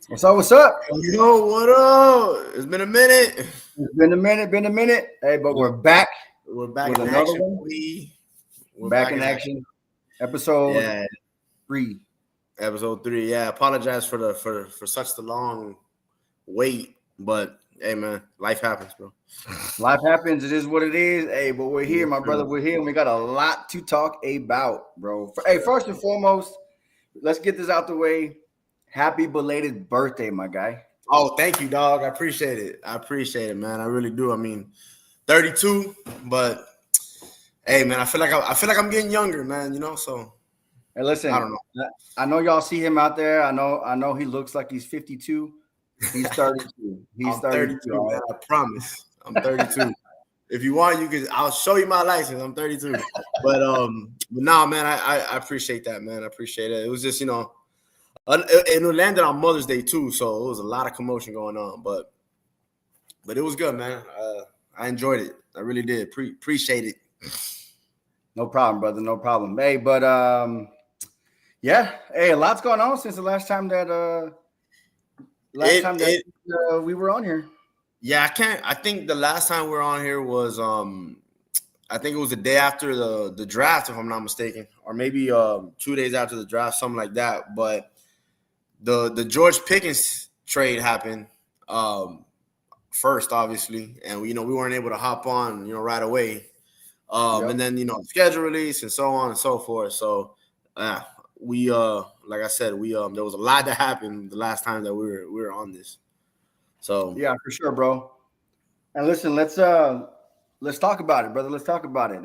What's up? What's up? Yo, what up? It's been a minute. It's been a minute. Been a minute. Hey, but we're back We're back with in another action. one. We're Back in action. Episode Yeah, 3. episode 3. Yeah, apologize for the for such the long wait, but hey, man, life happens, bro. Life happens. It is what it is. Hey, but we're here, Yes, my brother. sir. We're here, and we got a lot to talk about, bro. Hey, first and foremost, let's get this out the way. Happy belated birthday, my guy. Oh, thank you, dog. I appreciate it, man. I really do. I mean, 32, but hey, man, I feel like I'm getting younger, man. You know, so Hey, listen. I don't know. I know y'all see him out there. I know he looks like he's 52. He's 32. He's I'm 32. 32, All man. right? I promise. I'm 32. If you want, you can. I'll show you my license. I'm 32. But nah, man. I appreciate that, man. I appreciate it. It was just and it landed on Mother's Day too, so it was a lot of commotion going on. But it was good, man. I enjoyed it. I really did. Appreciate it. No problem, brother. No problem. Hey, but yeah. Hey, a lot's going on since the last time that we were on here. Yeah, I think the last time we were on here was I think it was the day after the draft, if I'm not mistaken, or maybe 2 days after the draft, something like that. But the George Pickens trade happened first, obviously, and we weren't able to hop on right away. Yep. And then schedule release and so on and so forth. So we like I said, we there was a lot that happened the last time that we were on this. So Yeah, for sure, bro. And listen, let's talk about it, brother. Let's talk about it.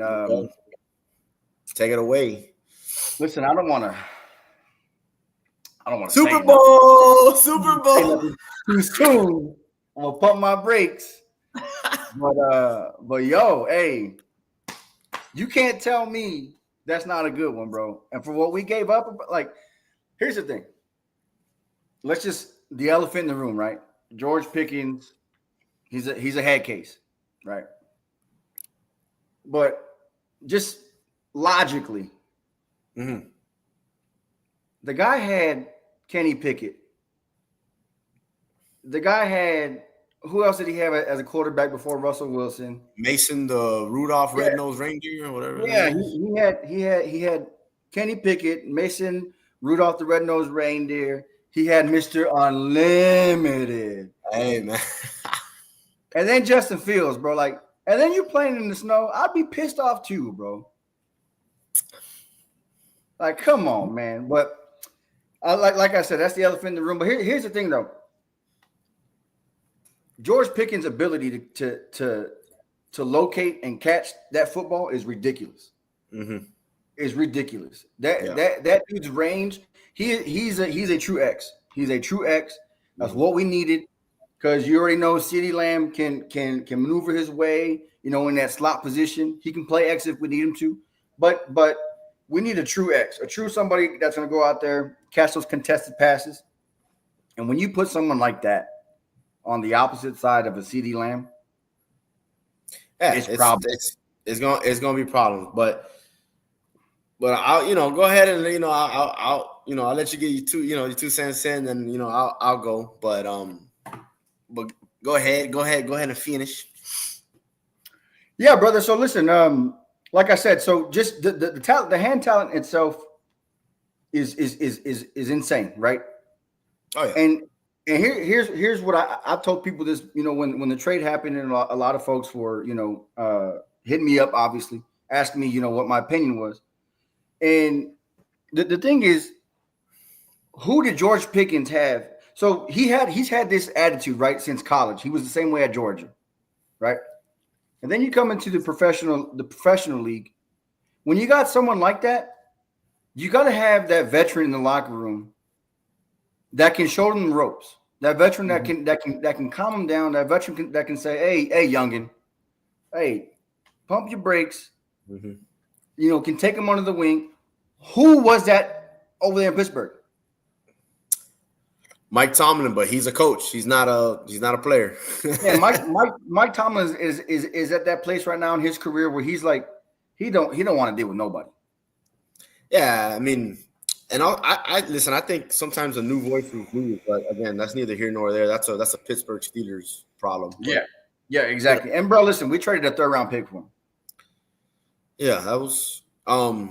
take it away. Listen, I don't want to Super Bowl too soon. I'm gonna pump my brakes. But yo, hey, you can't tell me that's not a good one, bro. And for what we gave up, like, here's the thing. Let's just the elephant in the room, right? George Pickens, he's a head case, right? But just logically, the guy had Kenny Pickett. The guy had who else did he have as a quarterback before Russell Wilson? Mason, the Rudolph Red-Nosed Reindeer or whatever. Yeah, he had Kenny Pickett, Mason, Rudolph the Red-Nosed Reindeer. He had Mr. Unlimited. Hey, man. And then Justin Fields, bro. Like, and then you playing in the snow. I'd be pissed off too, bro. Like, come on, man. But like I said, that's the elephant in the room. But here's the thing, though. George Pickens' ability to locate and catch that football is ridiculous. Is ridiculous. That dude's range. He's a true X. He's a true X. That's what we needed because you already know CeeDee Lamb can maneuver his way. In that slot position, he can play X if we need him to. But we need a true X, a true somebody that's going to go out there catch those contested passes. And when you put someone like that on the opposite side of a CeeDee Lamb, it's problems. It's gonna be problems. But I'll go ahead and I'll let you get your 2 cents in, and I'll go. But go ahead and finish. Yeah, brother. So listen, like I said, so just the talent, the hand talent itself is insane, right? Oh yeah. And here's what I told people this, when the trade happened, and a lot of folks were, hitting me up, obviously, asking me, what my opinion was. And the thing is, who did George Pickens have? So he's had this attitude, right, since college. He was the same way at Georgia, right? And then you come into the professional league. When you got someone like that, you got to have that veteran in the locker room that can show them the ropes. That veteran that can calm them down. That veteran that can say, "Hey, youngin, hey, pump your brakes." Can take them under the wing. Who was that over there in Pittsburgh? Mike Tomlin, but he's a coach. He's not a player. Yeah, Mike Tomlin is at that place right now in his career where he's like he don't want to deal with nobody. Yeah, I mean, And I listen. I think sometimes a new voice is needed, but again, that's neither here nor there. That's a Pittsburgh Steelers problem. Yeah, But, yeah, exactly. And bro, listen, we traded a 3rd-round pick for him. yeah, that was A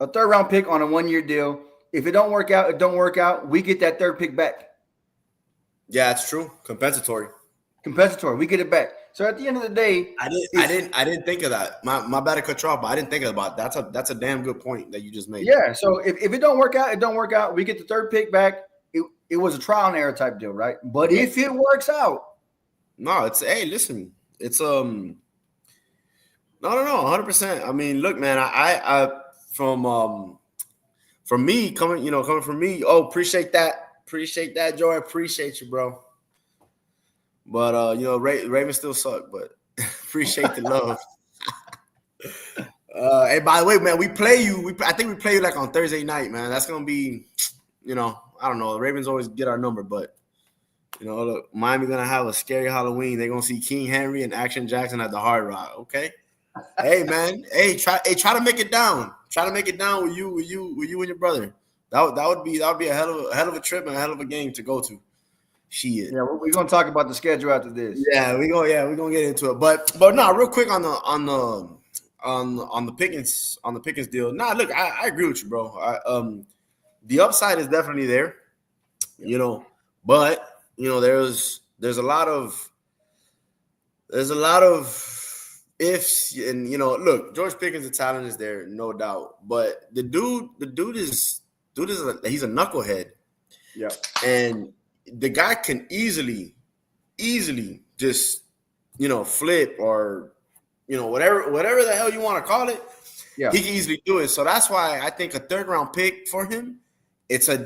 3rd-round pick on a 1-year deal. If it don't work out, it don't work out. We get that 3rd pick back. yeah, it's true. Compensatory. We get it back. So at the end of the day, I didn't think of that. My bad to cut you off, but I didn't think about that. That's a damn good point that you just made. Yeah. So if it don't work out, it don't work out. We get the 3rd pick back. It was a trial and error type deal, right? But if it works out, no, it's listen, it's no, 100%. I mean, look, man, I from me coming from me. Oh, appreciate that, Joy. Appreciate you, bro. But Ravens still suck, but appreciate the love. Hey, by the way, man, we play you. I think we play you like on Thursday night, man. That's gonna be, I don't know. The Ravens always get our number, but look, Miami gonna have a scary Halloween. They're gonna see King Henry and Action Jackson at the Hard Rock. Okay. Hey, man. Try to make it down. Try to make it down with you and your brother. That would be a hell of a trip and a hell of a game to go to. Shit. Yeah, we're gonna talk about the schedule after this. Yeah, we're gonna get into it. But no, real quick on the Pickens deal. Nah, look, I agree with you, bro. The upside is definitely there, but there's a lot of ifs, and look, George Pickens' the talent is there, no doubt. But the dude is he's a knucklehead. Yeah. And the guy can easily just flip or whatever the hell you want to call it. Yeah. He can easily do it. So that's why I think a 3rd-round pick for him, it's a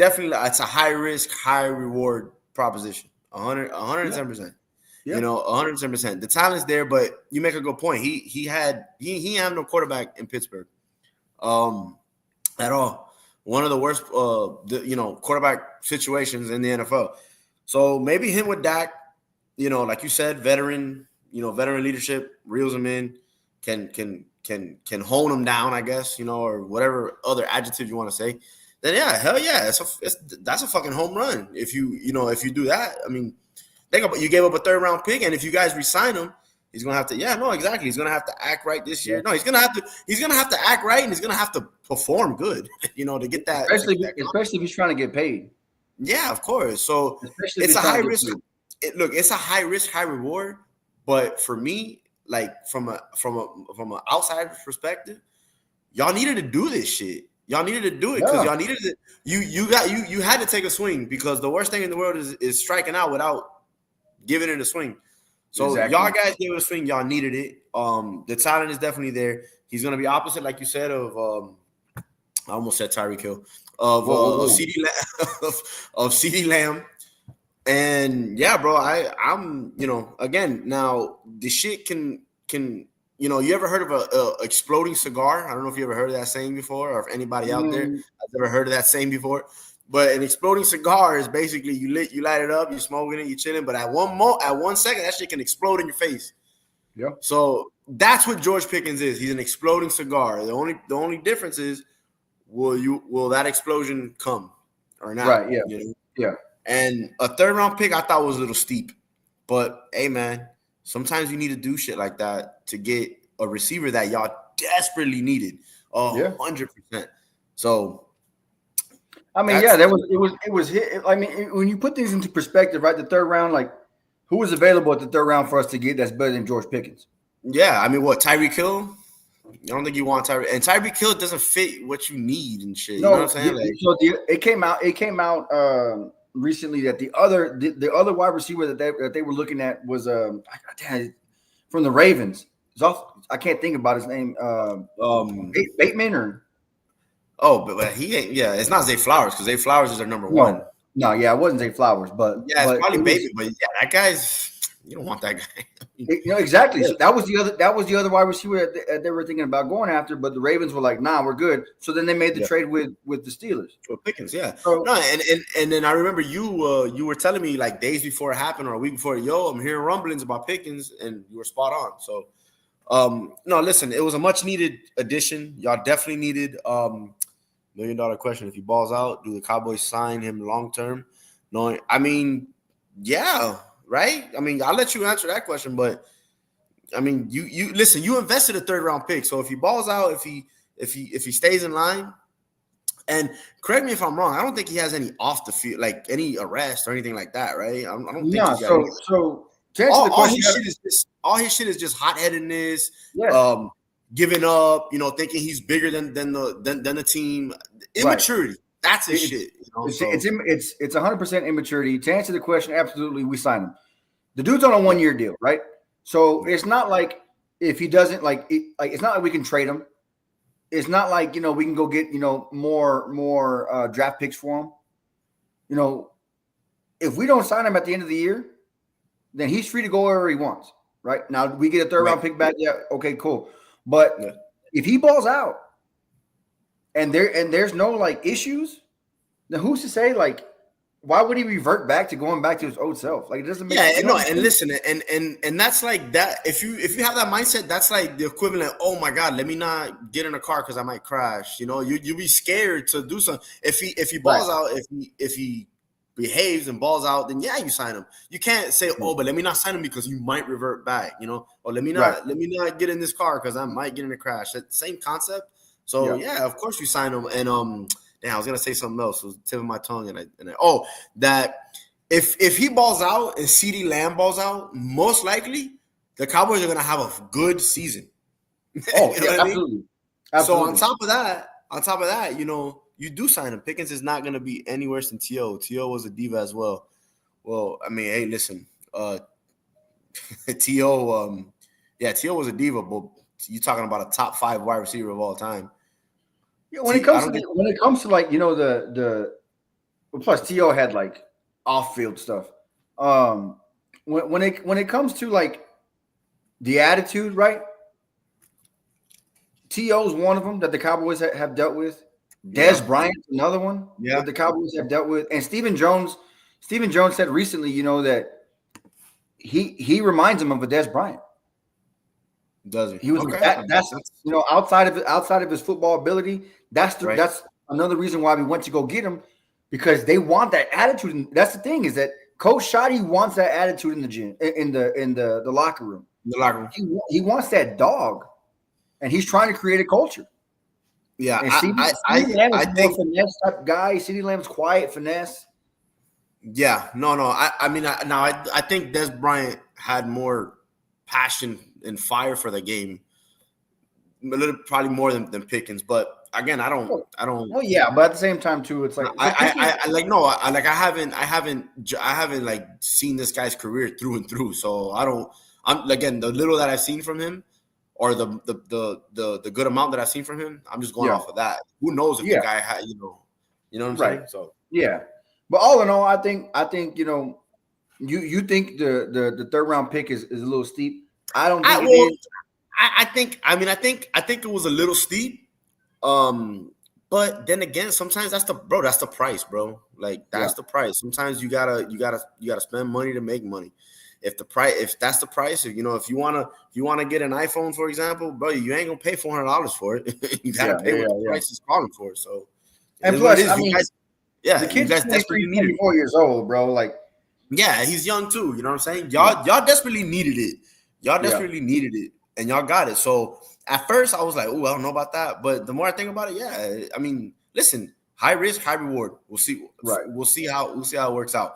high risk, high reward proposition. 110%. Yeah. 110%. The talent's there, but you make a good point. He had no quarterback in Pittsburgh at all. One of the worst quarterback situations in the NFL. So maybe him with Dak, like you said, veteran leadership, reels him in, can hone him down, I guess, or whatever other adjective you want to say. Then yeah, hell yeah, that's a fucking home run. If you do that, I mean, think about, you gave up a 3rd-round pick, and if you guys re-sign him, he's gonna have to. Yeah, no, exactly. He's gonna have to act right this year. No, he's gonna have to act right, and he's gonna have to perform good. To get that. Especially if he's trying to get paid. Yeah, of course. So it's a high risk. It's a high risk, high reward. But for me, like from an outside perspective, y'all needed to do this shit. Y'all needed to do it because y'all needed to. You had to take a swing, because the worst thing in the world is striking out without giving it a swing. So y'all guys gave it a swing. Y'all needed it. The talent is definitely there. He's gonna be opposite, like you said, of I almost said Tyreek Hill of CeeDee Lamb. And yeah, bro, I'm again, now the shit can you ever heard of a exploding cigar? I don't know if you ever heard of that saying before, or if anybody out there has ever heard of that saying before. But an exploding cigar is basically you light it up, you're smoking it, you're chilling, but at 1 second that shit can explode in your face. Yeah. So that's what George Pickens is. He's an exploding cigar. The only difference is will that explosion come or not? Right. Yeah. Yeah. And a 3rd-round pick I thought was a little steep, but hey, man, sometimes you need to do shit like that to get a receiver that y'all desperately needed. 100%. So, I mean, it was hit. I mean, when you put things into perspective, right? The 3rd round, like, who was available at the 3rd round for us to get that's better than George Pickens? Yeah, I mean, what, Tyreek Hill? I don't think you want Tyreek, and Tyreek Hill doesn't fit what you need and shit. No, you know what I'm saying? So it came out recently that the other wide receiver that they were looking at was from the Ravens. I can't think about his name. Bateman or but he ain't. Yeah, it's not Zay Flowers, because Zay Flowers is their number one. No, it wasn't Zay Flowers, but yeah, it's probably Bateman. But yeah, that guy's. You don't want that guy. Exactly. Yeah. So that was the other wide receiver that they were thinking about going after, but the Ravens were like, "Nah, we're good." So then they made the trade with the Steelers. For Pickens, yeah. So, no, and then I remember you were telling me like days before it happened or a week before, I'm hearing rumblings about Pickens, and you were spot on. So, no, listen, it was a much needed addition. Y'all definitely needed $1 million question. If he balls out, do the Cowboys sign him long term? No, I mean, yeah, right. I mean, I'll let you answer that question, but I mean, you listen. You invested a 3rd-round pick, so if he balls out, if he stays in line, and correct me if I'm wrong, I don't think he has any off the field, like any arrest or anything like that, right? I don't think he's got any. So to answer the question, all his shit is just hot-headedness, yes. Giving up, thinking he's bigger than the team, immaturity. Right. That's his shit. It's 100% immaturity. To answer the question, absolutely, we sign him. The dude's on a 1-year deal, right? So it's not like if he doesn't it's not like we can trade him. It's not like we can go get more draft picks for him. If we don't sign him at the end of the year, then he's free to go wherever he wants. Right now, we get a 3rd-round pick back. Yeah, okay, cool. But if he balls out and there's no issues, then who's to say why would he revert back to going back to his old self? It doesn't make sense. And listen, and that's like that. If you have that mindset, that's like the equivalent. Oh my God, let me not get in a car because I might crash. You be scared to do something. If he balls out, if he behaves and balls out, then yeah, you sign him. You can't say, oh, but let me not sign him because you might revert back. Or let me not get in this car because I might get in a crash. That same concept. So yeah, of course you sign him. And I was gonna say something else. It was the tip of my tongue, that if he balls out and CeeDee Lamb balls out, most likely the Cowboys are gonna have a good season. Absolutely. I mean? So on top of that, you do sign him. Pickens is not gonna be any worse than T.O. T.O. was a diva as well. Well, I mean, hey, listen, T.O. T.O. was a diva, but you're talking about a top 5 wide receiver of all time. Yeah, when it comes to the plus T.O. had off field stuff. When it comes to the attitude, right? T.O. is one of them that the Cowboys have dealt with. Dez Bryant's another one that the Cowboys have dealt with. And Stephen Jones said recently, that he reminds him of a Dez Bryant. Does he? He was that's outside of his football ability. That's another reason why we went to go get him, because they want that attitude. And that's the thing, is that Coach Shoddy wants that attitude in the gym, in the locker room. He wants that dog, and he's trying to create a culture. Yeah, CeeDee Lamb is more finesse type guy. CeeDee Lamb's quiet, finesse. Yeah, no. I think Dez Bryant had more passion and fire for the game, probably more than Pickens. But again, I don't. Well, yeah, but at the same time too, it's I haven't seen this guy's career through and through. So I'm again, the little that I've seen from him, or the good amount that I've seen from him, I'm just going off of that. Who knows if the guy had, you know what I'm saying? So yeah, but all in all, I think you think the 3rd-round pick is a little steep. I don't think it is. I think it was a little steep. But then again, sometimes that's the price, bro. That's the price. Sometimes you gotta spend money to make money. If that's the price, if you wanna get an iPhone, for example, bro, you ain't gonna pay $400 for it. You gotta pay what the price is calling for. So, and plus, the kid's desperately 24 years old, bro. Yeah, he's young too. You know what I'm saying? Y'all desperately needed it. Y'all desperately needed it, and y'all got it. So at first, I was like, "Oh, I don't know about that." But the more I think about it, yeah. I mean, listen, high risk, high reward. We'll see. Right. We'll see how it works out.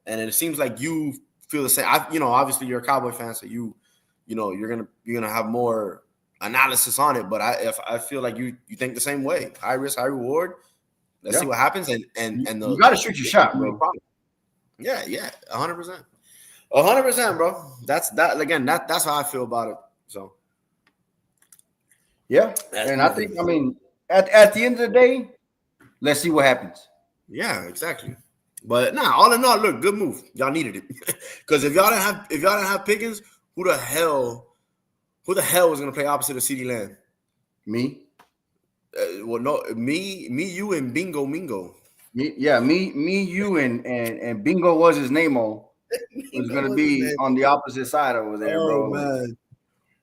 And it seems like you feel the same. Obviously, you're a Cowboy fan, so you're gonna have more analysis on it. But I feel like you think the same way. High risk, high reward. Let's see what happens. And you got to shoot your shot, bro. Yeah, 100%. 100%, bro. That's how I feel about it. So, yeah, and I think, at the end of the day, let's see what happens. Yeah, exactly. But all in all, look, good move. Y'all needed it, because if y'all didn't have Pickens, who the hell was gonna play opposite of CeeDee Lamb? Me. Well, no, me, you, and Bingo Mingo. Me, you, and Bingo was his name on. Was going to be on the opposite side over there, bro. Man.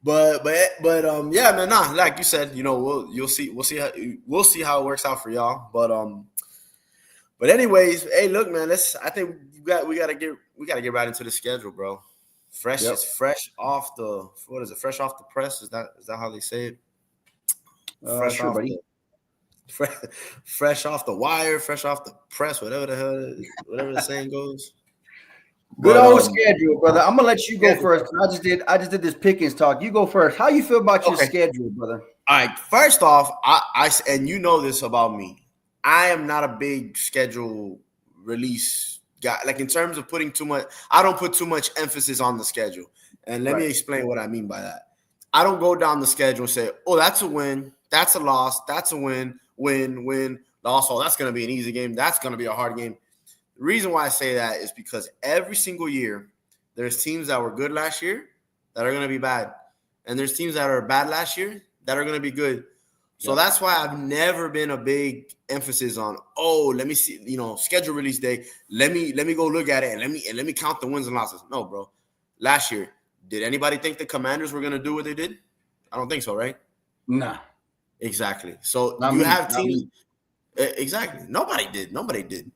Yeah, man. Nah, like you said, we'll see how it works out for y'all. But anyways, hey, look, man. I think we gotta get right into the schedule, bro. Yep. It's fresh off the what is it? Fresh off the press? Is that how they say it? Fresh Sure, off buddy. the fresh, fresh off the wire, fresh off the press, whatever the saying goes. Good But old schedule, brother. I'm gonna let you go schedule. first. I just did this Pickens talk. You go first. How you feel about your Okay. schedule, brother? All right. First off, and you know this about me. I am not a big schedule release guy. Like in terms of putting too much, I don't put too much emphasis on the schedule. And let me Right. explain what I mean by that. I don't go down the schedule and say, "Oh, that's a win, that's a loss, that's a win, loss. Oh, that's going to be an easy game. That's going to be a hard game." The reason why I say that is because every single year, there's teams that were good last year that are going to be bad, and there's teams that are bad last year that are going to be good. So Yep. that's why I've never been a big emphasis on, oh, let me see, schedule release day. Let me go look at it and let me count the wins and losses. No, bro. Last year, did anybody think the Commanders were going to do what they did? I don't think so, right? Nah, Exactly. So not you me. have Not teams. me. Exactly. Nobody did.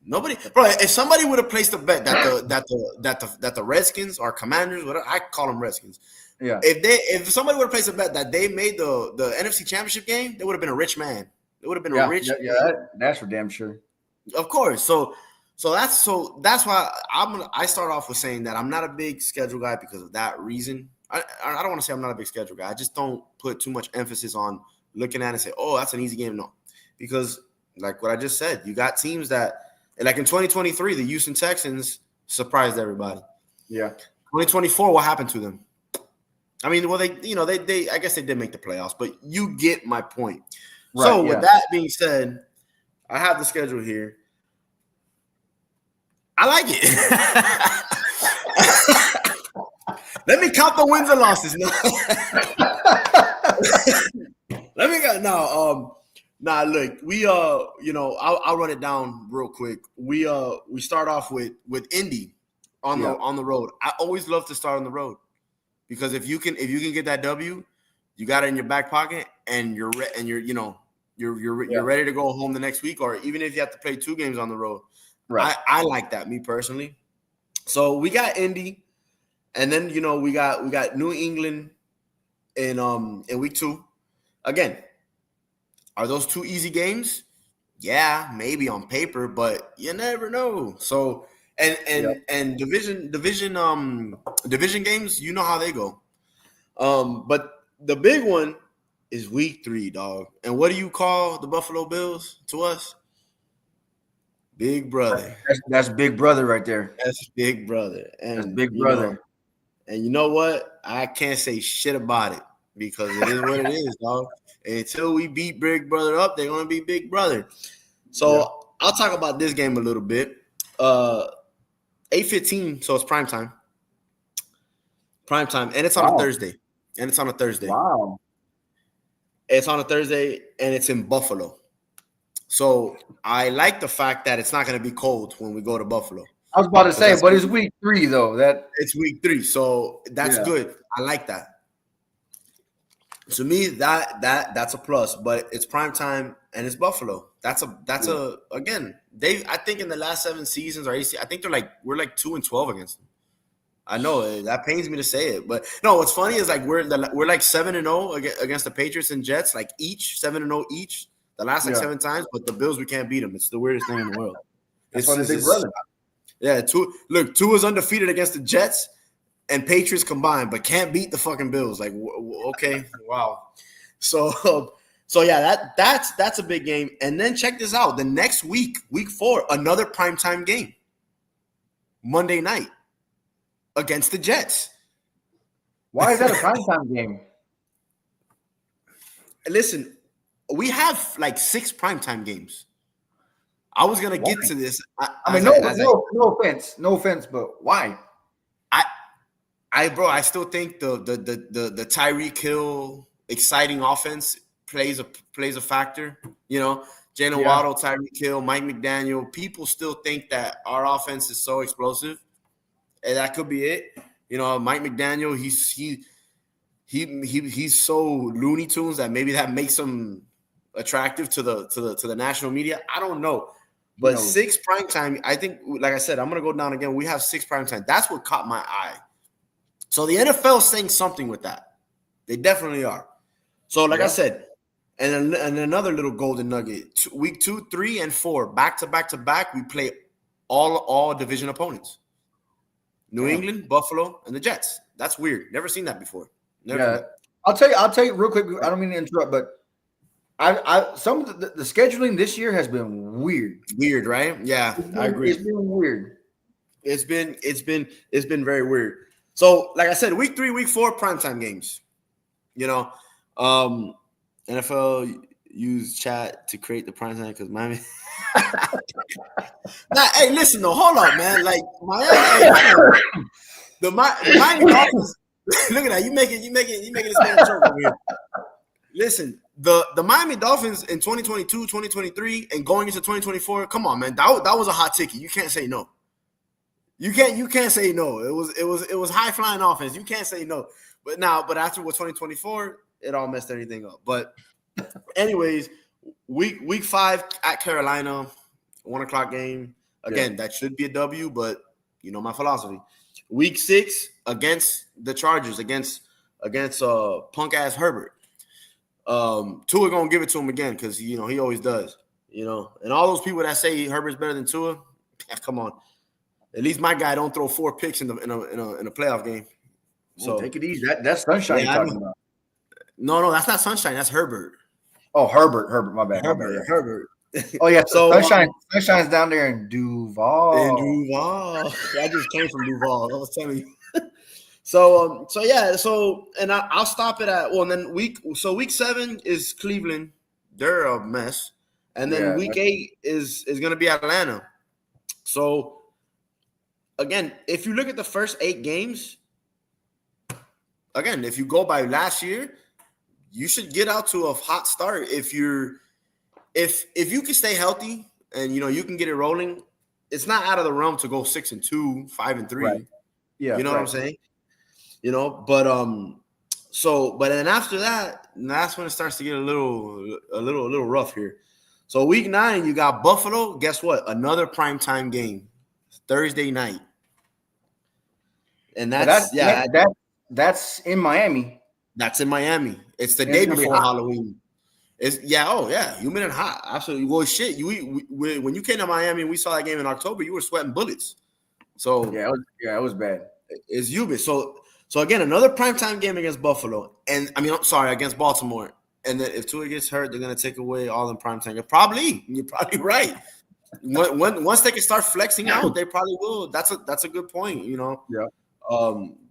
Bro, if somebody would have placed a bet that the Redskins or Commanders, whatever, I call them Redskins. Yeah. If somebody would have placed a bet that they made the NFC Championship game, they would have been a rich man. They would have been a Yeah. rich Yeah. man. That's for damn sure. Of course. So that's why I start off with saying that I'm not a big schedule guy because of that reason. I don't want to say I'm not a big schedule guy. I just don't put too much emphasis on looking at it and say, oh, that's an easy game. No, because like what I just said, you got teams that, like in 2023, the Houston Texans surprised everybody. Yeah. 2024, what happened to them? I mean, well, they I guess they did make the playoffs, but you get my point. Right. So Yeah. with that being said, I have the schedule here. I like it. Let me count the wins and losses. No. Let me go. No, nah. Look, I'll run it down real quick. We start off with Indy on the road. I always love to start on the road because if you can get that W, you got it in your back pocket, and you're ready to go home the next week, or even if you have to play 2 games on the road. Right. I like that, me personally. So we got Indy, and then we got New England in week 2. Again, are those 2 easy games? Yeah, maybe on paper, but you never know. So and division games, you know how they go. But the big one is week 3, dog. And what do you call the Buffalo Bills to us? Big brother. That's Big Brother right there. That's big brother. And That's Big Brother. And you know what? I can't say shit about it because it is what it is, dog. Until we beat Big Brother up, they're gonna be Big Brother. So I'll talk about this game a little bit. 8:15, so it's prime time. And it's on a Thursday. Wow. It's on a Thursday, and it's in Buffalo. So I like the fact that it's not going to be cold when we go to Buffalo. I was about to say, but it's week 3 though. It's week 3, so that's good. I like that. To me, that's a plus. But it's prime time and it's Buffalo. Again. I think in the last 7 seasons or 8, I think we're like 2-12 against them. I know that pains me to say it, but no. What's funny is like we're like 7-0 against the Patriots and Jets, like each 7-0 each. The last 7 times, but the Bills, we can't beat them. It's the weirdest thing in the world. That's why they're Big Brother. Yeah, Tua is undefeated against the Jets and Patriots combined, but can't beat the fucking Bills. Like, okay, wow. So yeah, that's a big game. And then check this out: the next week, week 4, another primetime game, Monday night against the Jets. Why is that a primetime game? Listen. We have like 6 primetime games. I was gonna get to this. No offense, but why? I still think the Tyreek Hill exciting offense plays a factor. Jalen Waddle, Tyreek Hill, Mike McDaniel. People still think that our offense is so explosive, and that could be it. Mike McDaniel, he's so Looney Tunes that maybe that makes him attractive to the national media. I don't know. But 6 primetime, I think, like I said, I'm going to go down again. We have 6 primetime. That's what caught my eye. So the NFL is saying something with that. They definitely are. So like I said, and another little golden nugget, week 2, 3, and 4, back to back, we play all division opponents. New England, Buffalo, and the Jets. That's weird. Never seen that before. Never. I'll tell you real quick. I don't mean to interrupt, but some of the scheduling this year has been weird. Weird, right? Yeah, I agree. It's been weird. It's been very weird. So, like I said, week 3, week 4, primetime games. You know, NFL use chat to create the primetime because Miami. Nah, hey, listen though, hold up, man. Like Miami, the Miami Dolphins. Look at that. You making this man a joke over here. Listen, the Miami Dolphins in 2022, 2023, and going into 2024. Come on, man. That was a hot ticket. You can't say no. You can't say no. It was high flying offense. You can't say no. But after 2024, it all messed everything up. But anyways, week 5 at Carolina, 1:00 game. Again, that should be a W, but you know my philosophy. Week 6 against the Chargers, against punk ass Herbert. Tua gonna give it to him again because he always does. And all those people that say Herbert's better than Tua, come on. At least my guy don't throw 4 picks in a playoff game. So take it easy. That's Sunshine you're talking about. No, that's not Sunshine. That's Herbert. Oh, Herbert. My bad. Herbert. Oh yeah. So Sunshine's down there in Duval. I just came from Duval. I was telling you. So and I'll stop it at and then week 7 is Cleveland. They're a mess, and then week 8 is going to be Atlanta. So again, if you look at the first 8 games, again, if you go by last year, you should get out to a hot start. If you can stay healthy and you can get it rolling, it's not out of the realm to go 6-2, 5-3. Right. Yeah, you know what I'm saying. But then after that, that's when it starts to get a little rough here. So week 9, you got Buffalo. Guess what? Another primetime game, Thursday night, and that's in Miami. That's in Miami. It's the day before Halloween. Humid and hot. Absolutely. Well, shit. When you came to Miami and we saw that game in October, you were sweating bullets. So it was bad. It's humid. So again, another primetime game against Buffalo, and against Baltimore. And then if Tua gets hurt, they're gonna take away all in primetime. You're probably right. Once they can start flexing out, they probably will. That's a good point. Yeah.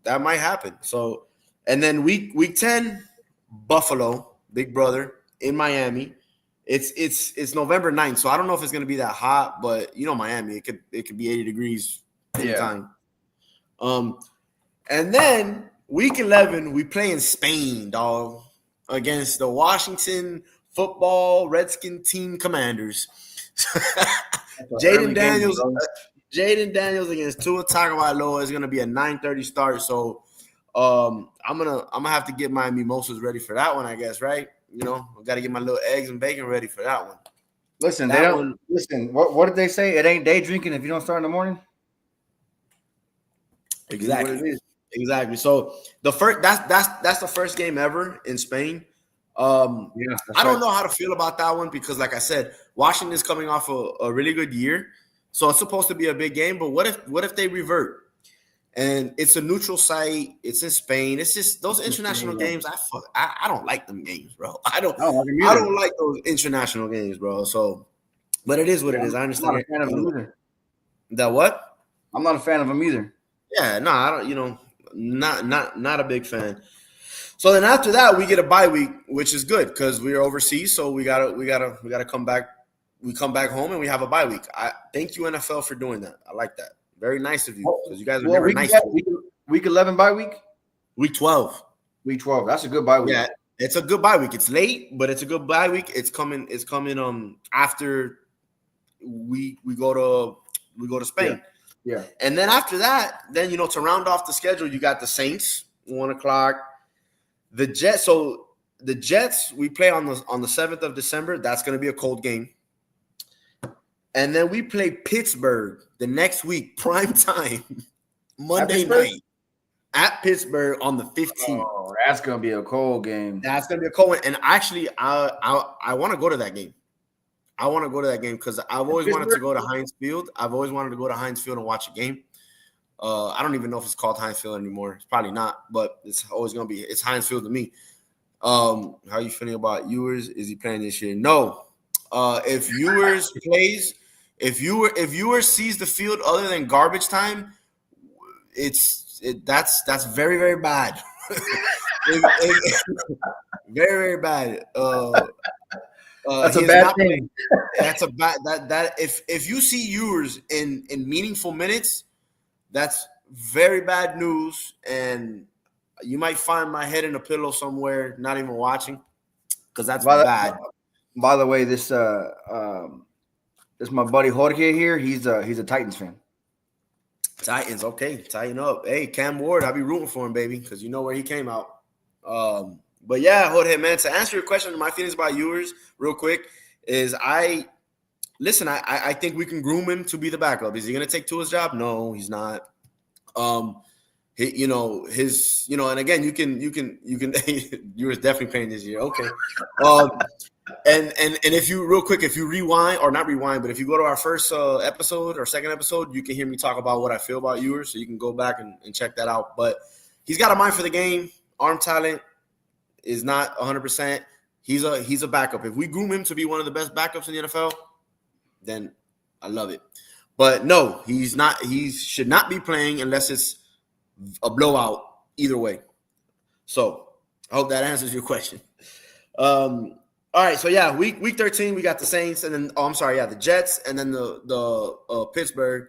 That might happen. So, and then week 10, Buffalo, Big Brother in Miami. It's November 9th, so I don't know if it's gonna be that hot, but Miami, it could be 80 degrees anytime. And then week 11, we play in Spain, dog, against the Washington Football Redskin Team Commanders. Jaden Daniels against Tua Tagovailoa is gonna be a 9:30 start. So I'm gonna have to get my mimosas ready for that one, I guess, right? I got to get my little eggs and bacon ready for that one. Listen, listen. What did they say? It ain't day drinking if you don't start in the morning. Exactly. So the first that's the first game ever in Spain. I don't know how to feel about that one because, like I said, Washington's coming off a really good year, so it's supposed to be a big game. But what if they revert? And it's a neutral site. It's in Spain. It's just those international games. I don't like them games, bro. I don't like those international games, bro. So, but it is what it is. I understand. I'm not a fan of them either. That what? I'm not a fan of them either. Yeah, no, I don't. Not a big fan. So then after that, we get a bye week, which is good because we are overseas. So we gotta come back. We come back home and we have a bye week. I thank you NFL for doing that. I like that. Very nice of you because you guys are never nice. Week 11 bye week. Week 12. Week 12. That's a good bye week. Yeah, it's a good bye week. It's late, but it's a good bye week. It's coming. After we go to Spain. Yeah. And then after that, to round off the schedule, you got the Saints 1:00. The Jets. So the Jets, we play on the 7th of December. That's going to be a cold game. And then we play Pittsburgh the next week, prime time, Monday night at Pittsburgh on the 15th. Oh, that's gonna be a cold game. That's gonna be a cold one. And actually, I want to go to that game. I want to go to that game because I've always wanted to go to Heinz Field. I've always wanted to go to Heinz Field and watch a game. I don't even know if it's called Heinz Field anymore. It's probably not, but it's always gonna be. It's Heinz Field to me. How are you feeling about Ewers? Is he playing this year? No. If Ewers plays. If Ewers sees the field other than garbage time, that's very, very bad. Very, very bad. That's a bad thing. That's a bad that if you see Ewers in meaningful minutes, that's very bad news, and you might find my head in a pillow somewhere, not even watching, because that's bad. By the way, this my buddy Jorge here. He's a Titans fan. Titans, okay, tighten up. Hey, Cam Ward, I'll be rooting for him, baby, because you know where he came out. But yeah, Jorge, man, to answer your question, my feelings about Ewers, real quick, is I think we can groom him to be the backup. Is he gonna take Tua's job? No, he's not. And again, you can Ewers definitely playing this year. Okay. And if you rewind, or not rewind, but if you go to our first episode or second episode, you can hear me talk about what I feel about Ewers, so you can go back and check that out. But he's got a mind for the game. Arm talent is not 100%. He's a backup. If we groom him to be one of the best backups in the NFL, then I love it. But no, he's not. He should not be playing unless it's a blowout either way. So I hope that answers your question. All right, so yeah, week 13, we got the Saints, and then the Jets, and then the Pittsburgh.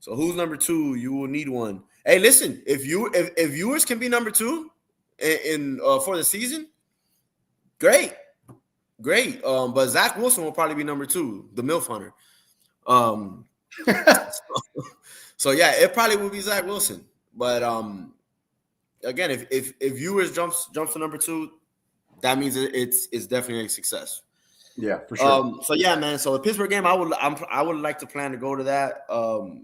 So who's number 2? You will need one. Hey, listen, if Ewers can be number 2 in for the season, great. But Zach Wilson will probably be number 2, the MILF hunter. So yeah, it probably will be Zach Wilson. But again, if Ewers jumps to number 2. That means it's definitely a success. Yeah, for sure. So yeah, man. So the Pittsburgh game, I would like to plan to go to that.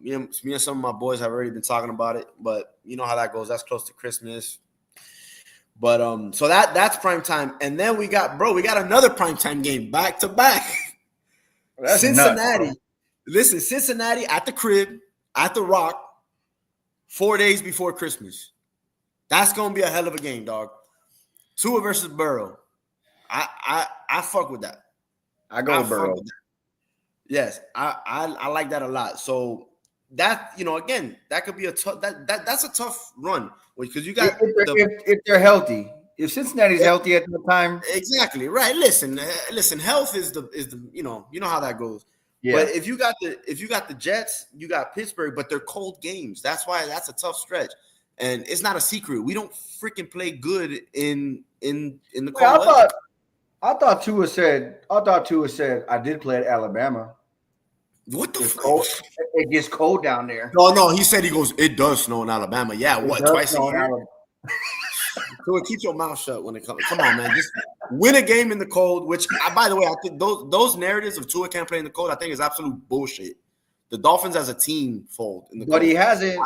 Me and some of my boys have already been talking about it, but you know how that goes. That's close to Christmas. But so that's prime time, and then we got another prime time game back to back. That's Cincinnati. nuts, Listen, Cincinnati at the crib at the Rock, 4 days before Christmas. That's gonna be a hell of a game, dog. Tua versus Burrow. I fuck with that. I go with Burrow. Yes, I like that a lot. So that, again, that could be a tough that's a tough run because you got if they're healthy. If Cincinnati's healthy at the time, exactly right. Listen, health is the you know how that goes. Yeah. But if you got the Jets, you got Pittsburgh, but they're cold games. That's why that's a tough stretch. And it's not a secret. We don't freaking play good in the cold. I thought Tua said I did play at Alabama. What the fuck? It gets cold down there. No, he said it does snow in Alabama. Yeah, twice a year? Tua, keep your mouth shut when it comes. Come on, man. Just win a game in the cold, which by the way, I think those narratives of Tua can't play in the cold, I think is absolute bullshit. The Dolphins as a team fold in the cold. But he hasn't.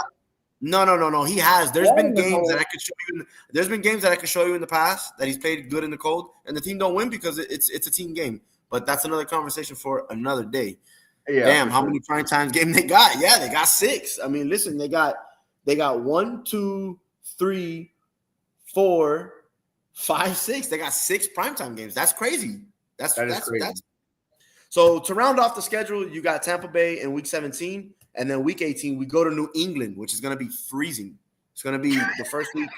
No. He has. There's been games that I could show you. There's been games that I could show you in the past that he's played good in the cold, and the team don't win because it's a team game. But that's another conversation for another day. Yeah, damn, how many primetime games they got? Yeah, they got 6. I mean, listen, they got 1, 2, 3, 4, 5, 6. They got 6 primetime games. That's crazy. That's crazy. So to round off the schedule, you got Tampa Bay in week 17. And then week 18, we go to New England, which is going to be freezing. It's going to be the first week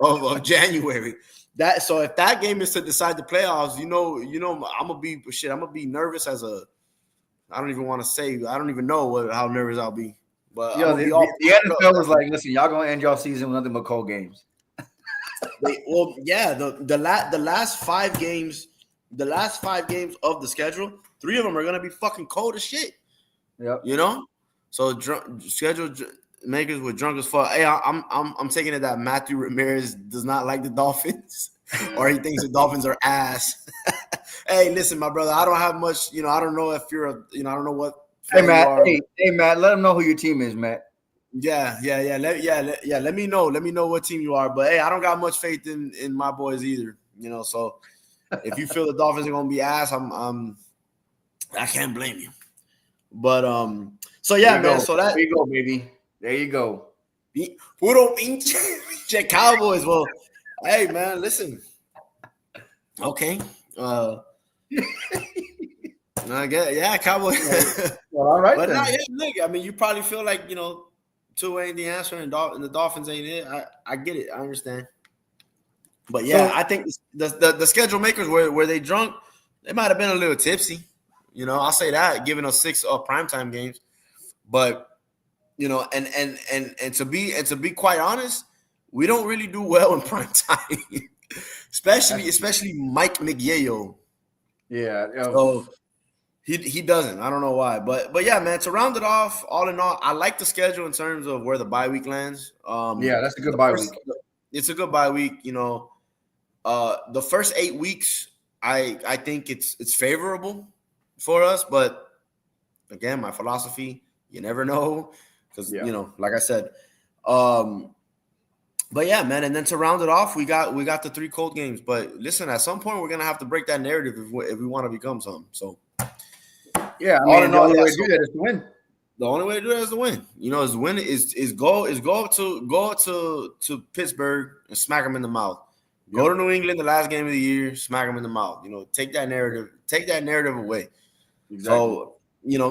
of January. So if that game is to decide the playoffs, I'm gonna be nervous I don't even want to say. I don't even know how nervous I'll be. But the NFL was like, listen, y'all gonna end y'all season with nothing but cold games. The last 5 games of the schedule, 3 of them are gonna be fucking cold as shit. Yep. So schedule makers were drunk as fuck. Hey, I'm taking it that Matthew Ramirez does not like the Dolphins, or he thinks the Dolphins are ass. Hey, listen, my brother, I don't have much. I don't know if you're a. I don't know what Hey fan you Matt, are. hey Matt, let them know who your team is, Matt. Yeah. Let me know. Let me know what team you are. But hey, I don't got much faith in my boys either. So if you feel the Dolphins are gonna be ass, I can't blame you. But so yeah, man. So there you go, baby. There you go. Puro pinche Cowboys. Well, hey man, listen. Okay. I guess, yeah, Cowboys. Well, all right, but then. no, yeah, look, I mean, you probably feel like Tua ain't the answer, and the Dolphins ain't it. I get it, I understand. But yeah, I think the schedule makers were they drunk? They might have been a little tipsy. I'll say that, giving us 6 primetime games. But and to be quite honest, we don't really do well in prime time, especially Mike McYayo. Yeah. So he doesn't. I don't know why, but yeah, man. To round it off, all in all, I like the schedule in terms of where the bye week lands. Yeah, that's a good bye week. It's a good bye week. The first 8 weeks, I think it's favorable for us, but again, my philosophy, you never know, because like I said, but yeah, man. And then to round it off, we got the 3 cold games. But listen, at some point, we're gonna have to break that narrative if we want to become something. So yeah, the only way to do that is to win. The only way to do that is to win. Is win is go to Pittsburgh and smack them in the mouth. Go to New England the last game of the year, smack them in the mouth. Take that narrative away. Exactly. So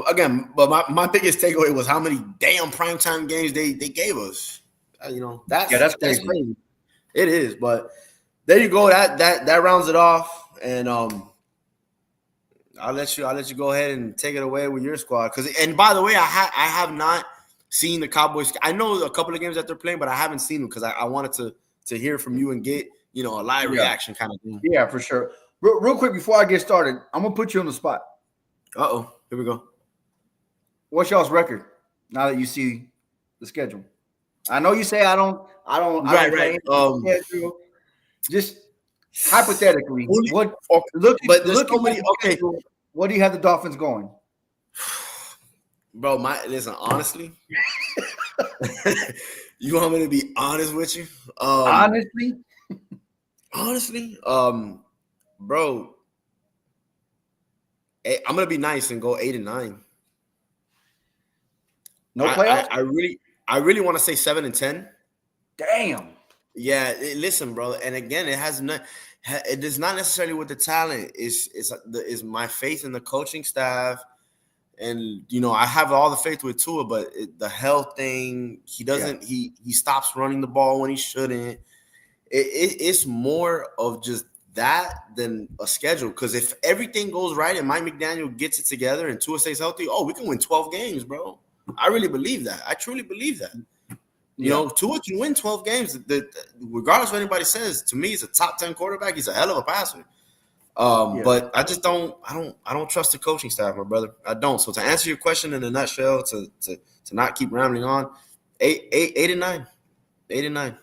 again, but my biggest takeaway was how many damn primetime games they gave us. That's crazy. It is, but there you go. That rounds it off, and I'll let you go ahead and take it away with your squad. And by the way, I have not seen the Cowboys. I know a couple of games that they're playing, but I haven't seen them because I wanted to hear from you and get a live reaction kind of thing. Yeah, for sure. Real quick before I get started, I'm gonna put you on the spot. Here we go. What's y'all's record now that you see the schedule? I know you say I don't. Right. Just hypothetically, what do you have the Dolphins going? Bro, honestly, you want me to be honest with you? Honestly, bro, I'm gonna be nice and go 8-9. No playoffs. I really want to say 7-10. Damn. Yeah, listen, bro. And again, it is not necessarily with the talent. It's my faith in the coaching staff, and I have all the faith with Tua, but the health thing, he doesn't. Yeah. He stops running the ball when he shouldn't. It's more of just that than a schedule. Because if everything goes right and Mike McDaniel gets it together and Tua stays healthy, we can win 12 games, bro. I really believe that. I truly believe that. Tua can win 12 games. Regardless of what anybody says, to me, he's a top 10 quarterback. He's a hell of a passer. But I just don't trust the coaching staff, my brother. I don't. So to answer your question in a nutshell, to not keep rambling on, 8-9. 8-9.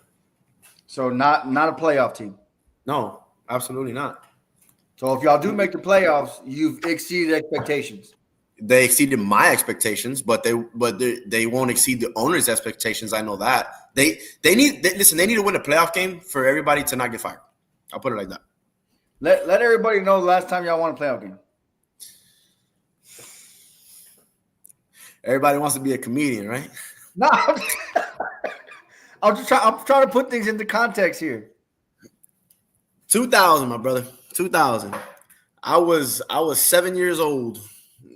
So not a playoff team. No, absolutely not. So if y'all do make the playoffs, you've exceeded expectations. They exceeded my expectations, but they won't exceed the owner's expectations. I know that. They need to win a playoff game for everybody to not get fired. I'll put it like that. Let everybody know the last time y'all won a playoff game. Everybody wants to be a comedian, right? No, I'm trying to put things into context here. 2000, my brother. 2000. I was 7 years old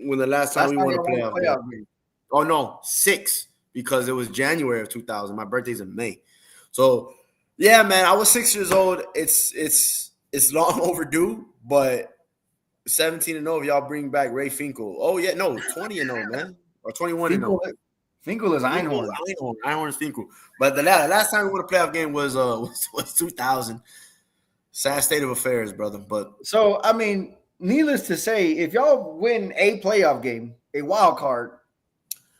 when the last time we won a playoff game. Oh no, 6, because it was January of 2000. My birthday's in May. So yeah, man, I was 6 years old. It's long overdue, but 17-0 if y'all bring back Ray Finkel. Oh yeah, no, 20-0, man. Or 21-0. Finkel is Einhorn. Einhorn is Finkel. But the last time we won a playoff game was 2000. Sad state of affairs, brother. But so I mean, needless to say, if y'all win a playoff game, a wild card.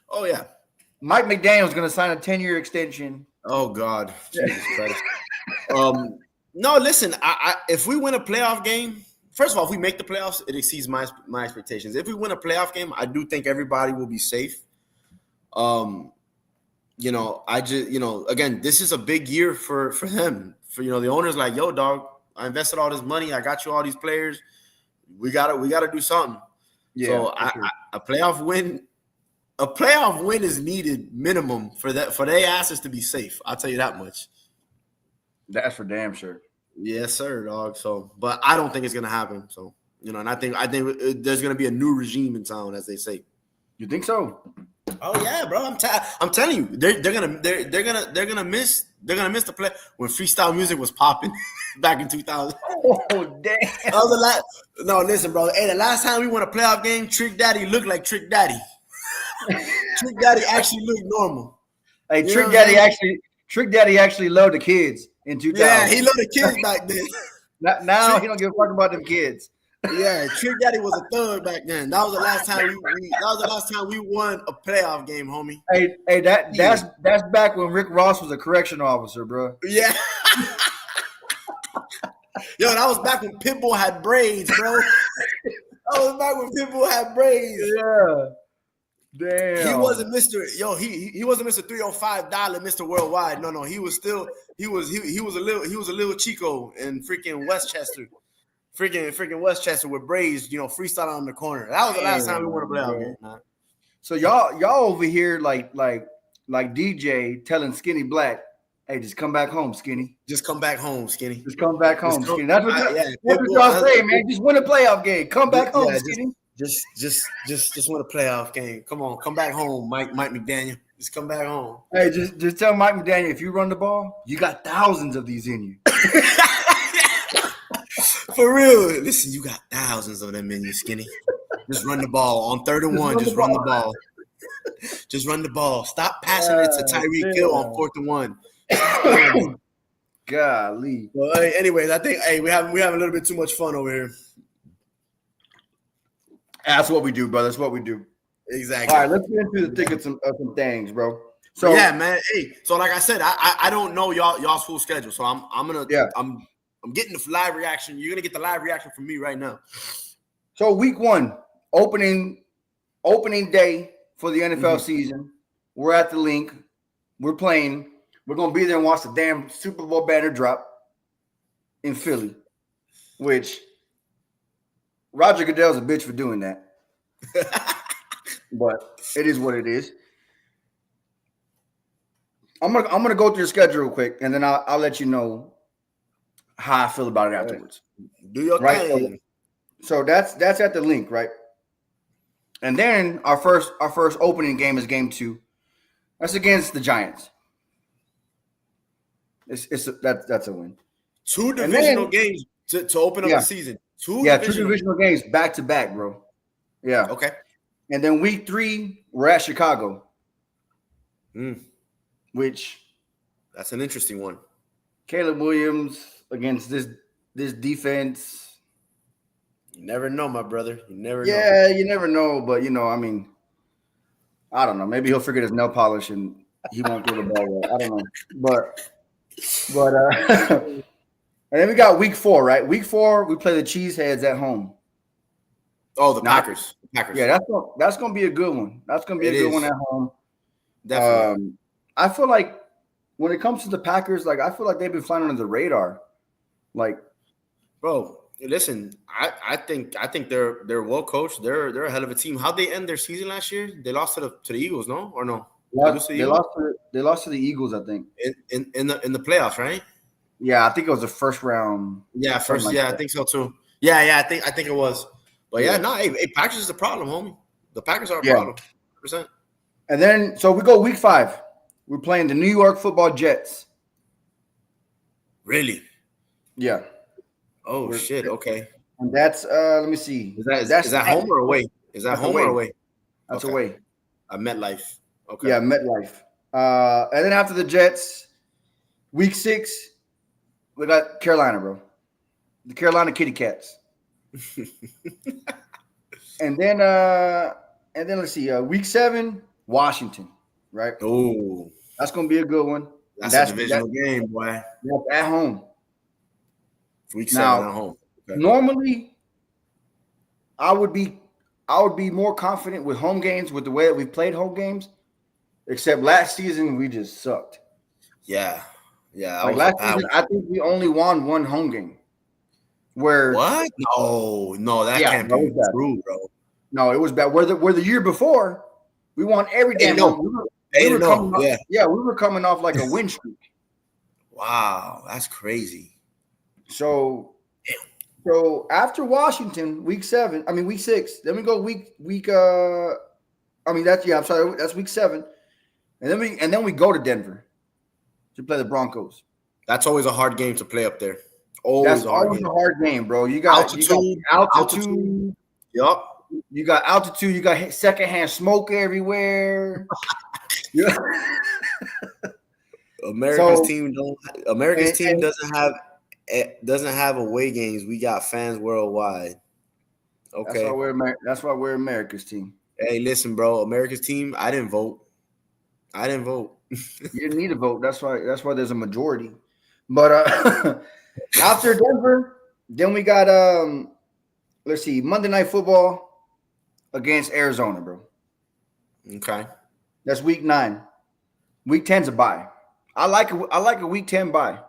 Oh yeah. Mike McDaniel's going to sign a 10-year extension. Oh God, Jesus Christ. No, listen. If we win a playoff game, first of all, if we make the playoffs, it exceeds my expectations. If we win a playoff game, I do think everybody will be safe. I just, again, this is a big year for them. For the owner's like, yo, dog, I invested all this money. I got you all these players. We gotta do something. Yeah, so a playoff win is needed minimum for their asses to be safe. I'll tell you that much. That's for damn sure. Yes, sir, dog. So, but I don't think it's gonna happen. So, and I think there's gonna be a new regime in town, as they say. You think so? Oh yeah, bro. I'm telling you, they're gonna miss the play when freestyle music was popping back in 2000. Oh damn! That was the last. No, listen, bro. Hey, the last time we won a playoff game, Trick Daddy looked like Trick Daddy. Trick Daddy actually looked normal. Hey, Trick Daddy actually loved the kids in 2000. Yeah, he loved the kids back then. Now he don't give a fuck about them kids. Yeah, Trick Daddy was a thug back then. That was the last time we won a playoff game, homie. Hey, that's back when Rick Ross was a correctional officer, bro. Yeah. Yo, that was back when Pitbull had braids, bro. That was back when Pitbull had braids. Yeah. Damn. He wasn't Mr. He wasn't Mr. $305 Mr. Worldwide. No, he was a little Chico in freaking Westchester. Freaking Westchester with braids, freestyling on the corner. That was the last time we won a playoff game, man. So y'all over here like DJ telling Skinny Black, hey, just come back home, Skinny. Just come back home, Skinny. Just come back home, Skinny. That's what y'all say, man. Just win a playoff game. Come back home, Skinny. Just win a playoff game. Come on, come back home, Mike McDaniel. Just come back home. Hey, just tell Mike McDaniel, if you run the ball, you got thousands of these in you. For real. Listen, you got thousands of them in you, Skinny. Just run the ball. On 3rd and 1, just run the ball. Just run the ball. Stop passing it to Tyreek Hill on 4th and 1. Golly. Well, anyways, I think we have a little bit too much fun over here. That's what we do, brother. That's what we do. Exactly. All right, let's get into the thick of some things, bro. So yeah, man. Hey, so like I said, I don't know y'all's full schedule, so I'm getting the live reaction. You're gonna get the live reaction from me right now. So week 1, opening day for the NFL season. We're at the link. We're playing. We're gonna be there and watch the damn Super Bowl banner drop in Philly, which Roger Goodell's a bitch for doing that. But it is what it is. I'm gonna go through your schedule real quick, and then I'll let you know how I feel about it afterwards. Do your thing. So that's at the link, right? And then our first opening game is game 2. That's against the Giants. That's a win. 2 divisional games to open up the season. 2 divisional games back to back, bro. Yeah. Okay. And then week 3, we're at Chicago. Which that's an interesting one. Caleb Williams against this defense. You never know, my brother. You never know. Yeah, you never know. But, I mean, I don't know. Maybe he'll forget his nail polish and he won't throw the ball well. I don't know. But and then we got week 4, right? Week 4, we play the Cheeseheads at home. Oh, the Packers. Yeah, that's gonna be a good one. That's gonna be a good one at home. Definitely. I feel like when it comes to the Packers, I feel like they've been flying under the radar. Bro, listen, I think they're well coached. They're a hell of a team. How'd they end their season last year? They lost to the Eagles, no? Or no? They lost to the Eagles, I think. In the playoffs, right? Yeah, I think it was the first round. Yeah, first. Yeah, I think so too. Yeah, I think it was. But hey, Packers is a problem, homie. The Packers are a problem. 100%. And then so we go week 5. We're playing the New York Football Jets. Really? Yeah. Oh shit. Okay. And that's let me see. Is that home or away? Is that home or away? That's away. MetLife. Okay. Yeah, MetLife. And then after the Jets, week 6, we got Carolina, bro. The Carolina Kitty Cats. and then let's see. Week 7, Washington. right? Oh, That's going to be a good one. that's a divisional game, boy. That's at home. Week 7 Now, at home. Okay. normally, I would be more confident with home games with the way that we played home games. Except last season, we just sucked. Yeah. That Like was a last bad season, one. I think we only won one home game. What? No, that can't be true, bro. No, it was bad. Where the year before, we won every damn home. We were coming off, we were coming off like a win streak. Wow, that's crazy. So after Washington, week 6, then we go that's week 7. And then we go to Denver to play the Broncos. That's always a hard game to play up there. That's always a hard game, bro. You got altitude. Yup. You got altitude. You got secondhand smoke everywhere. Yeah. America's team doesn't have away games. We got fans worldwide. Okay. That's why we're America's team. Hey, listen, bro. America's team. I didn't vote. You didn't need to vote. That's why there's a majority. But after Denver, then we got let's see, Monday Night Football against Arizona, bro. Okay. That's week 9. Week 10's a bye. I like a week 10 bye.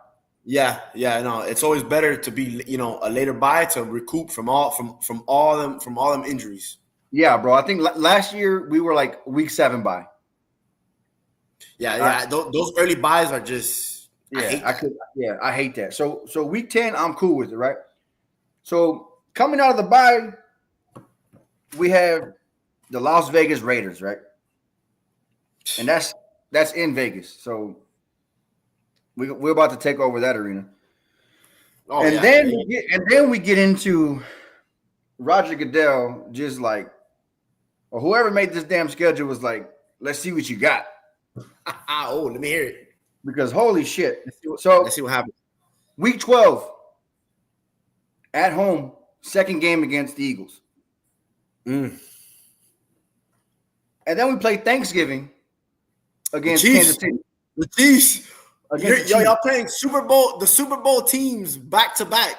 Yeah, no, it's always better to be, a later bye to recoup from all them injuries. Yeah, bro. I think last year we were like week 7 bye. Yeah. Those early buys are just. I hate that. So week 10, I'm cool with it, right? So coming out of the bye, we have the Las Vegas Raiders, right? And that's in Vegas. So we're about to take over that arena. Oh, and then we get into Roger Goodell, just like, or whoever made this damn schedule was like, let's see what you got. Oh, let me hear it. Because holy shit. Let's see what happens. Week 12 at home, second game against the Eagles. And then we play Thanksgiving against Kansas City. The Chiefs. Y'all playing the Super Bowl teams back to back.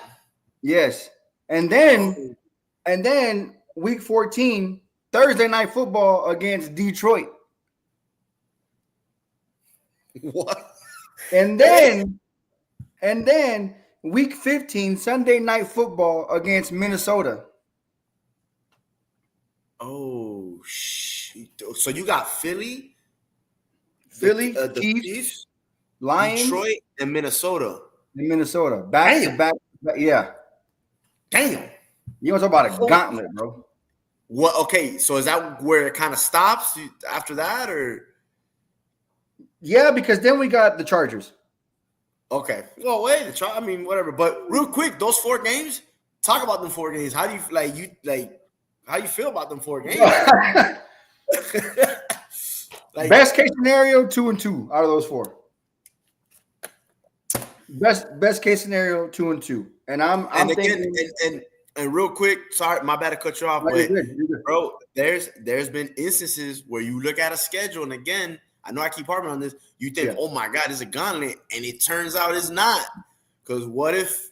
Yes. And then week 14, Thursday Night Football against Detroit. What? And then week 15, Sunday Night Football against Minnesota. Oh shit! So you got Philly, the Chiefs, Lions, Detroit, and Minnesota. Back to back. Yeah. Damn. You want to talk about a gauntlet, bro? What? Okay, so is that where it kind of stops after that, or? Yeah, because then we got the Chargers. Okay. Well, wait. I mean, whatever. But real quick, those 4 games. Talk about them 4 games. How do you How you feel about them 4 games? Best case scenario, 2-2 out of those 4. Best case scenario, 2-2. And I'm thinking. And real quick, sorry, my bad to cut you off, but you're good. Bro, there's been instances where you look at a schedule, and again, I know I keep harping on this. You think, oh my God, it's a gauntlet, and it turns out it's not. Because what if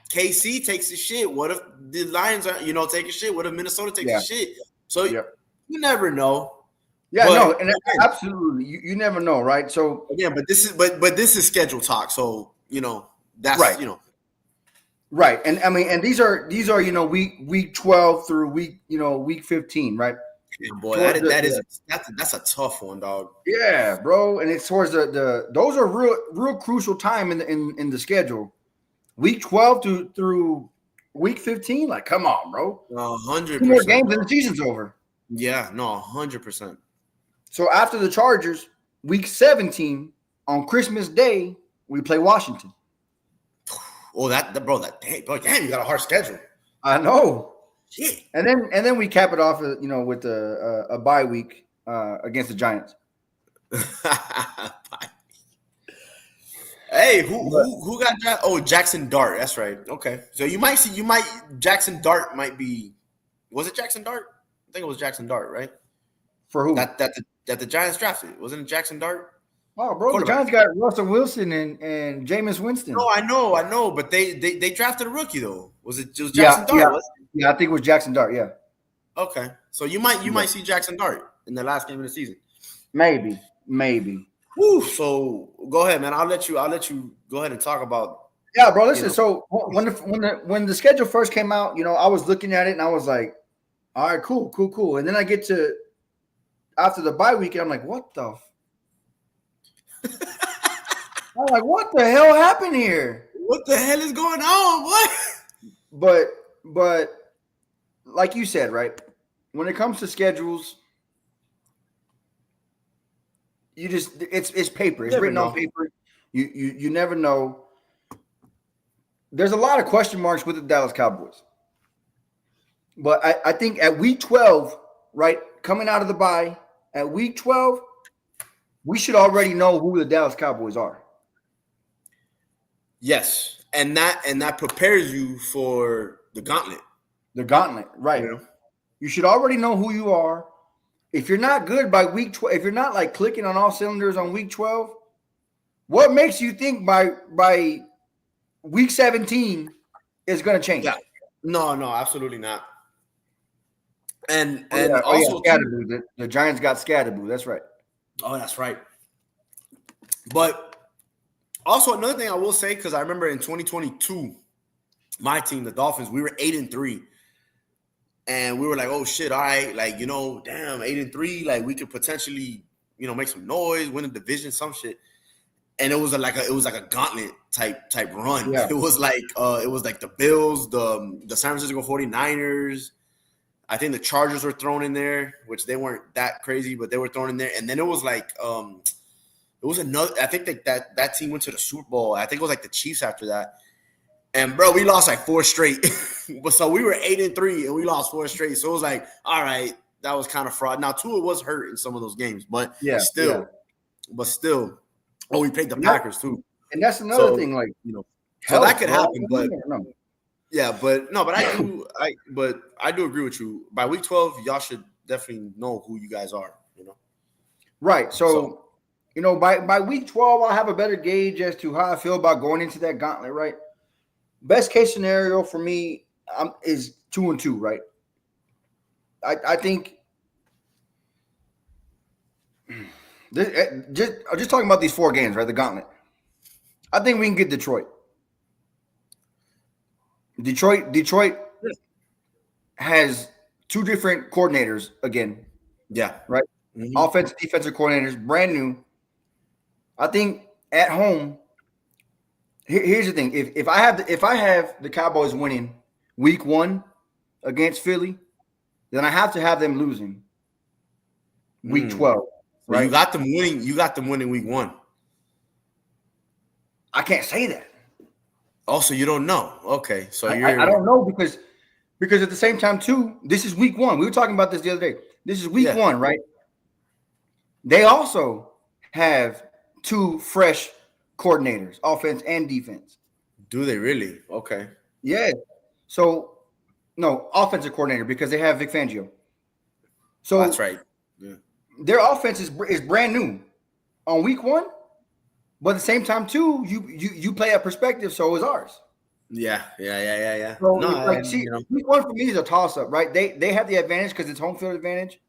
KC takes a shit? What if the Lions are, taking shit? What if Minnesota takes a shit? So you never know. Yeah, no, and absolutely, you never know, right? So but this is schedule talk. So that's right. Right, and I mean, and these are week 12 through week 15, right? Yeah, boy, that's a tough one, dog. Yeah, bro, and it's towards those are real crucial time in the schedule. Week 12 through week 15, like, come on, bro. 100%. 2 more games and the season's over. Yeah, no, 100%. So after the Chargers, week 17 on Christmas Day, we play Washington. Oh, damn, you got a hard schedule. I know. Shit. And then we cap it off, with a bye week against the Giants. Hey, who got that? Oh, Jackson Dart. That's right. Okay, so Jackson Dart might be. Was it Jackson Dart? I think it was Jackson Dart, right? For who? That that the Giants drafted. Wasn't it Jackson Dart? Oh, bro, the Giants got Russell Wilson and Jameis Winston. No, I know, but they drafted a rookie though. Was it Jackson Dart? Yeah, I think it was Jackson Dart. Yeah. Okay, so you might see Jackson Dart in the last game of the season. Maybe. Whew, so go ahead, man. I'll let you go ahead and talk about. Yeah, bro. Listen. So when the schedule first came out, I was looking at it and I was like, all right, cool. And then I get to after the bye week, and I'm like, what the? I'm like, what the hell happened here? What the hell is going on? What? But like you said, right? When it comes to schedules, it's paper. It's written on paper. You never know. There's a lot of question marks with the Dallas Cowboys. But I think at week 12, right, coming out of the bye, at week 12, we should already know who the Dallas Cowboys are. Yes, and that prepares you for the gauntlet. The gauntlet, right. You should already know who you are. If you're not good by week 12, if you're not like clicking on all cylinders on week 12, what makes you think by week 17 is going to change? Yeah. No, absolutely not. And also the Giants got Scatterboo. That's right. Oh, that's right. But also another thing I will say, because I remember in 2022, my team, the Dolphins, we were 8-3. And we were like, oh shit, all right, like, damn, 8-3, like we could potentially, make some noise, win a division, some shit. And it was like a gauntlet type run. Yeah. It was like the Bills, the San Francisco 49ers. I think the Chargers were thrown in there, which they weren't that crazy, but they were thrown in there. And then it was like it was another. I think that team went to the Super Bowl. I think it was like the Chiefs after that. And bro, we lost like 4 straight. But so we were 8-3 and we lost 4 straight. So it was like, all right, that was kind of fraud. Now Tua was hurt in some of those games, but still. Oh, we played the Packers too. And that's another thing, like so that could happen, but yeah, but no, but I do agree with you. By week 12, y'all should definitely know who you guys are, Right. So by week 12, I'll have a better gauge as to how I feel about going into that gauntlet, right? Best case scenario for me is 2-2, right? I think just talking about these 4 games, right? The gauntlet. I think we can get Detroit. Detroit has 2 different coordinators again. Yeah. Right? Mm-hmm. Offensive, defensive coordinators, brand new. I think at home, here's the thing. If I have the Cowboys winning week 1 against Philly, then I have to have them losing week 12. Right? So you got them winning week 1. I can't say that. Also, you don't know. Okay. So I don't know because at the same time, too, this is week 1. We were talking about this the other day. This is week 1, right? They also have 2 fresh coordinators, offense and defense. Do they really? Okay. Yeah. So, no, offensive coordinator because they have Vic Fangio. So that's right. Yeah. Their offense is brand new on week 1, but at the same time, too, you play at perspective. So is ours. Yeah. So week 1 for me is a toss up, right? They have the advantage because it's home field advantage.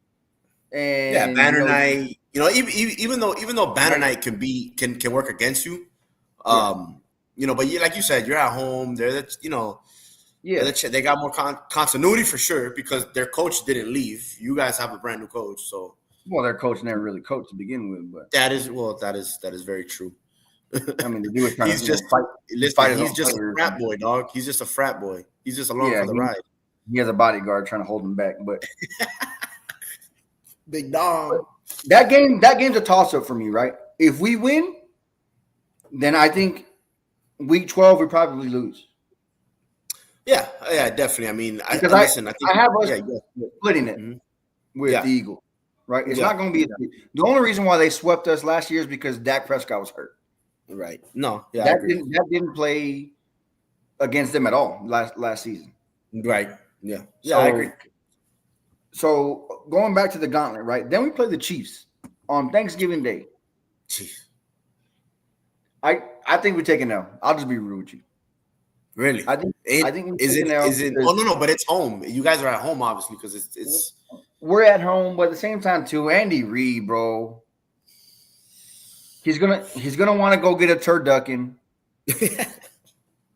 And Banner night. Even though Banner night can work against you, but like you said, you're at home. They got more continuity for sure because their coach didn't leave. You guys have a brand new coach, so their coach never really coached to begin with. But that is very true. I mean, the dude was trying he's just a frat boy, dog. He's just a frat boy. He's just along for the ride. He has a bodyguard trying to hold him back, but big dog. That game's a toss-up for me, right? If we win, then I think week 12 we probably lose. Yeah, definitely. I mean, I think I have us splitting it with the Eagles, right? It's not going to be the only reason why they swept us last year is because Dak Prescott was hurt. Right. No, that didn't play against them at all last season. Right. Yeah. Yeah, I agree. So going back to the gauntlet, right? Then we play the Chiefs. on Thanksgiving Day. Jeez. I think we're taking L. I'll just be rude with you. Really? I think we're Is taking it? L. Is it? Oh no, but it's home. You guys are at home, obviously, because it's. We're at home, but at the same time too, Andy Reid, bro. He's gonna want to go get a turducken.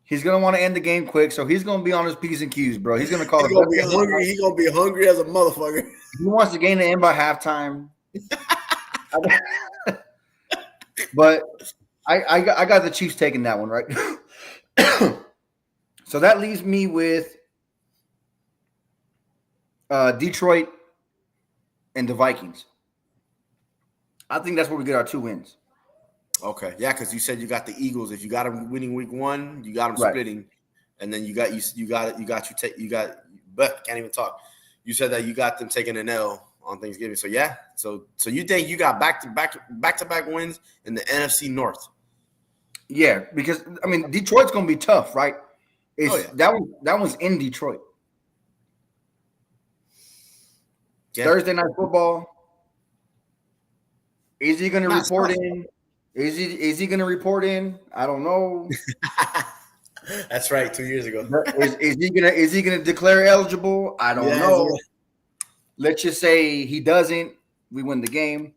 He's gonna want to end the game quick, so he's gonna be on his P's and Q's, bro. He's gonna call He's gonna be hungry. He's gonna be hungry as a motherfucker. He wants the game to end by halftime. But I got the Chiefs taking that one, right? So that leaves me with Detroit and the Vikings. I think that's where we get our 2 wins. Okay, yeah, because you said you got the Eagles. If you got them winning week 1, you got them splitting, and then but can't even talk. You said that you got them taking an L on Thanksgiving. So yeah, so you think you got back to back wins in the NFC North? Yeah, because I mean Detroit's gonna be tough, right? That one's in Detroit. Yeah. Thursday night football. Is he gonna report in? Is he going to report in? I don't know. That's right. 2 years ago. Is he gonna declare eligible? I don't know. Let's just say he doesn't. We win the game.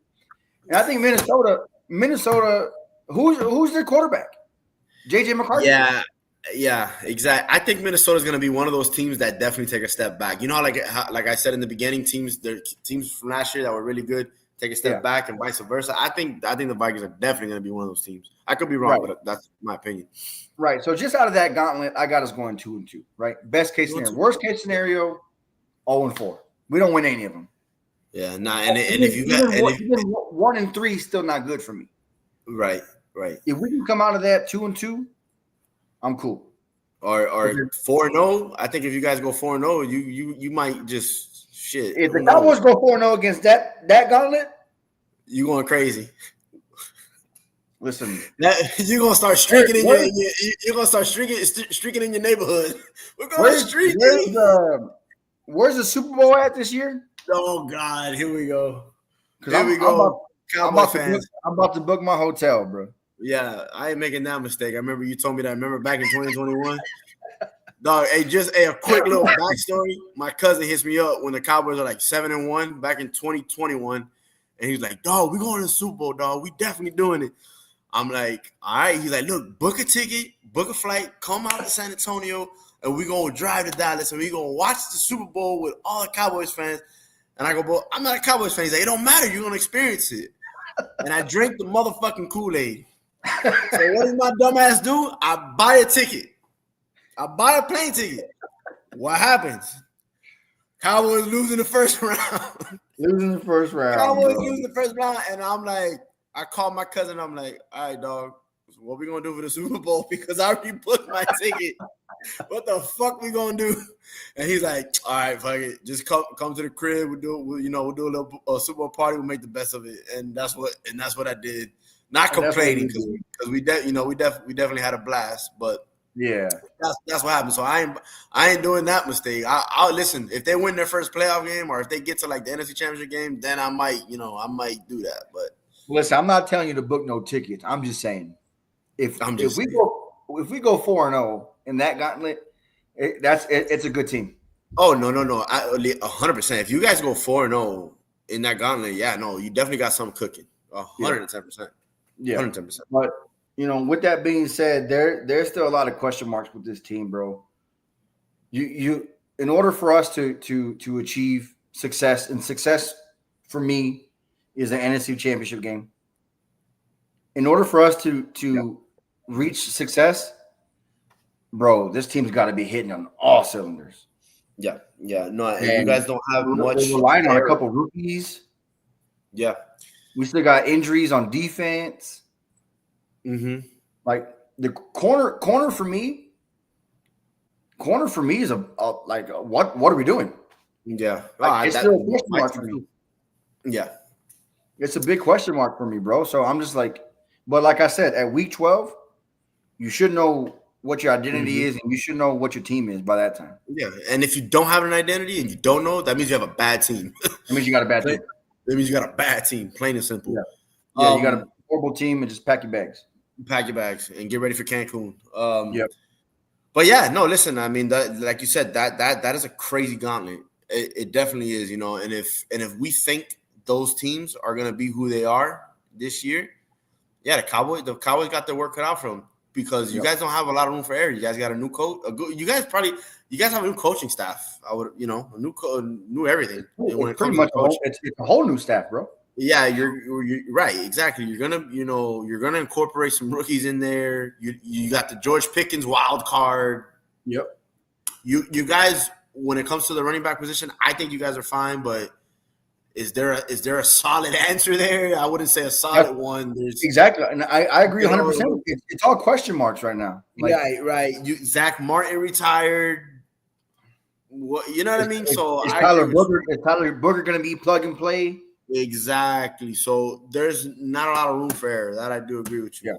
And I think Minnesota. Who's their quarterback? JJ McCarthy. Yeah, exactly. I think Minnesota's going to be one of those teams that definitely take a step back. You know, like I said in the beginning, teams from last year that were really good take a step back and vice versa. I think the Vikings are definitely going to be one of those teams. I could be wrong, but that's my opinion. Right. So just out of that gauntlet, I got us going 2-2. Right. Best case scenario. Worst case scenario, 0-4. We don't win any of them. Yeah. And if you got 1-3, still not good for me. Right. If we can come out of that 2-2, I'm cool. Or 4-0. I think if you guys go 4-0, you might just. Shit. If the Cowboys go 4-0 against that gauntlet, you going crazy. Listen, you're gonna start streaking in you're gonna start streaking in your neighborhood. We're going streaking. Where's the Super Bowl at this year? Oh God, here we go. Here we go. I'm about to book my hotel, bro. Yeah, I ain't making that mistake. I remember you told me that. I remember back in 2021. Dog, a quick little backstory. My cousin hits me up when the Cowboys are like 7-1 back in 2021, and he's like, "Dog, we going to the Super Bowl, dog. We definitely doing it." I'm like, "All right." He's like, "Look, book a ticket, book a flight, come out to San Antonio, and we gonna drive to Dallas, and we gonna watch the Super Bowl with all the Cowboys fans." And I go, "Bro, I'm not a Cowboys fan." He's like, "It don't matter. You're gonna experience it." And I drink the motherfucking Kool-Aid. So what does my dumb ass do? I buy a ticket. I buy a plane ticket. What happens? Cowboys losing the first round. Cowboys losing the first round, and I'm like, I called my cousin. I'm like, all right, dog, what we gonna do for the Super Bowl? Because I already booked my ticket. What the fuck we gonna do? And he's like, all right, fuck it. Just come to the crib. We'll do a little Super Bowl party. We'll make the best of it. And that's what I did. Not complaining because we definitely had a blast, but. Yeah, that's what happened. So I ain't doing that mistake. I'll listen. If they win their first playoff game, or if they get to like the NFC Championship game, then I might do that. But listen, I'm not telling you to book no tickets. I'm just saying if we go 4-0 in that gauntlet, it's a good team. Oh no, 100%. If you guys go 4-0 in that gauntlet, you definitely got something cooking. 110%. Yeah, 110%. But. With that being said, there's still a lot of question marks with this team, bro. You in order for us to achieve success, and success for me is an NFC Championship game. In order for us to reach success, bro, this team's got to be hitting on all cylinders. Yeah. No, you guys don't have much. We're relying on a couple rookies. Yeah, we still got injuries on defense. Mm-hmm. Like the corner for me is what are we doing? Yeah, it's still a question mark for me. Yeah, it's a big question mark for me, bro. So I'm just like, but like I said, at week 12, you should know what your identity is, and you should know what your team is by that time. Yeah, and if you don't have an identity and you don't know, that means you have a bad team. That means you got a bad team. That means you got a bad team, plain and simple. Yeah. Yeah, you got a horrible team and just pack your bags. Pack your bags and get ready for Cancun. Yep. But yeah, no, listen. I mean, like you said, that is a crazy gauntlet. It definitely is, And if we think those teams are gonna be who they are this year, yeah, the Cowboys got their work cut out for them because you guys don't have a lot of room for error. You guys got a new coach. You guys have a new coaching staff. I would, a new everything. It's pretty much it's a whole new staff, bro. Yeah, you're right. Exactly. You're gonna incorporate some rookies in there. You got the George Pickens wild card. Yep. You guys, when it comes to the running back position, I think you guys are fine. But is there a solid answer there? I wouldn't say a solid one. Exactly, and I agree 100%. It's all question marks right now. Right. Zach Martin retired. What you know what I mean? So is Tyler Booger going to be plug and play? Exactly. So there's not a lot of room for error. That I do agree with you. Yeah.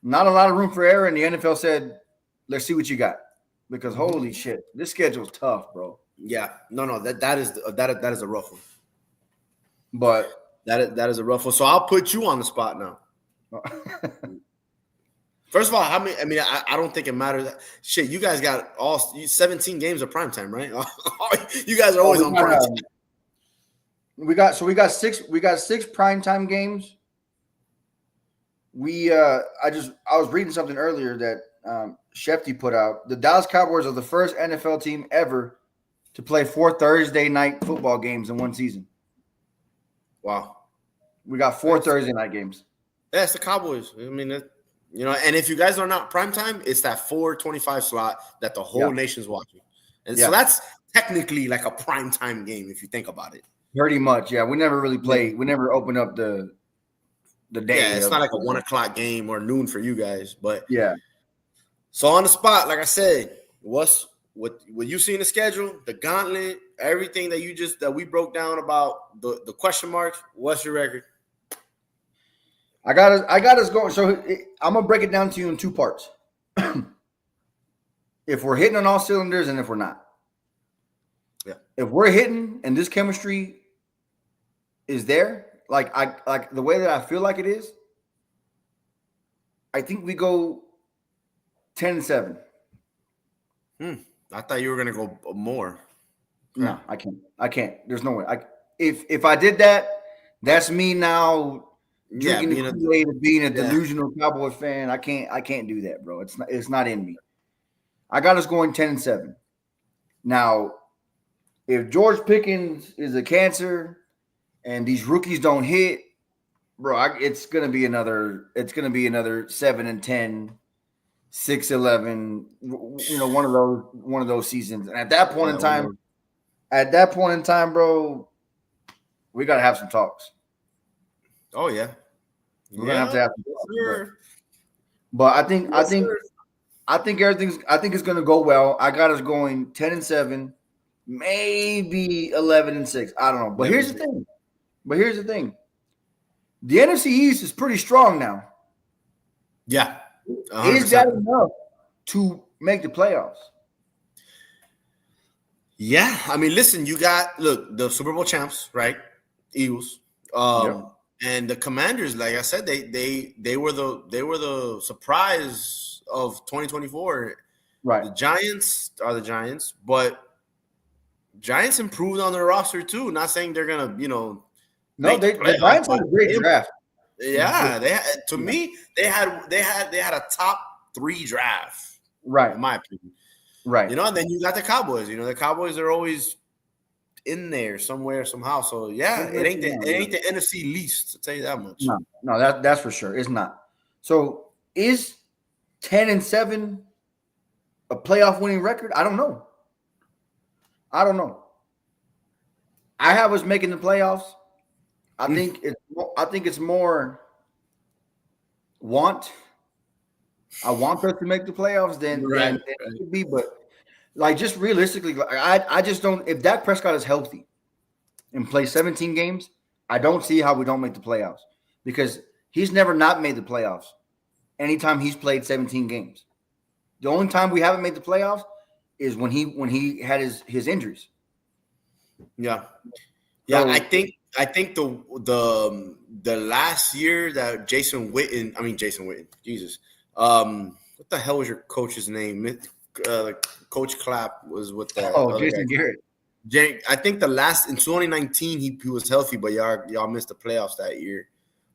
Not a lot of room for error. And the NFL said, let's see what you got. Because holy shit, this schedule's tough, bro. Yeah. No, that is a rough one. But that is a rough one. So I'll put you on the spot now. First of all, how many? I mean, I don't think it matters. Shit, you guys got 17 games of primetime, right? You guys are always on primetime. We got 6 primetime games. I was reading something earlier that Shefty put out. The Dallas Cowboys are the first NFL team ever to play 4 Thursday night football games in one season. Wow. We got 4 Thursday night games. Yeah, it's the Cowboys. I mean, and if you guys are not primetime, it's that 4:25 slot that the whole nation's watching. And so that's technically like a primetime game if you think about it. Pretty much, yeah. We never really play. We never open up the day. Yeah, it's not like a 1 o'clock game or noon for you guys, but yeah. So on the spot, like I said, what you see in the schedule, the gauntlet, everything that we broke down about the question marks. What's your record? I got us going. So I'm gonna break it down to you in 2 parts. If we're hitting on all cylinders and if we're not. Yeah. If we're hitting and this chemistry is there, like the way that I feel like it is, I think we go 10-7. I thought you were gonna go more. No, I can't. There's no way. If I did that, that's me now drinking the Kool-Aid of being a delusional Cowboy fan. I can't do that, bro. It's not in me. I got us going 10-7. Now, if George Pickens is a cancer and these rookies don't hit, bro, it's gonna be another 7-10, 6-11. One of those seasons. And at that point in time, bro, we gotta have some talks. Oh yeah, we're gonna have to have some talks. But I think it's gonna go well. I got us going 10-7. Maybe 11-6. I don't know. But here's the thing. The NFC East is pretty strong now. Yeah. 100%. Is that enough to make the playoffs? Yeah. I mean, listen, you got the Super Bowl champs, right? Eagles. And the Commanders, like I said, they were the surprise of 2024. Right. The Giants are the Giants, but Giants improved on their roster too. Not saying they're gonna, No, the Giants had a great draft. Yeah, they had a top 3 draft. Right. In my opinion. Right. And then you got the Cowboys. The Cowboys are always in there somewhere, somehow. So yeah, it ain't the NFC least, to tell you that much. No, that's for sure. It's not. So is 10-7 a playoff winning record? I don't know. I have us making the playoffs. I think it's more want. I want us to make the playoffs than it should be, but like just realistically, I just don't. If Dak Prescott is healthy and plays 17 games, I don't see how we don't make the playoffs because he's never not made the playoffs. Anytime he's played 17 games, the only time we haven't made the playoffs is when he had his injuries. Yeah. Yeah, so, think the last year that Jason Witten, Jesus, what the hell was your coach's name? Coach Clapp was with the other Jason guy. Garrett. I think the last in 2019 he was healthy, but y'all missed the playoffs that year.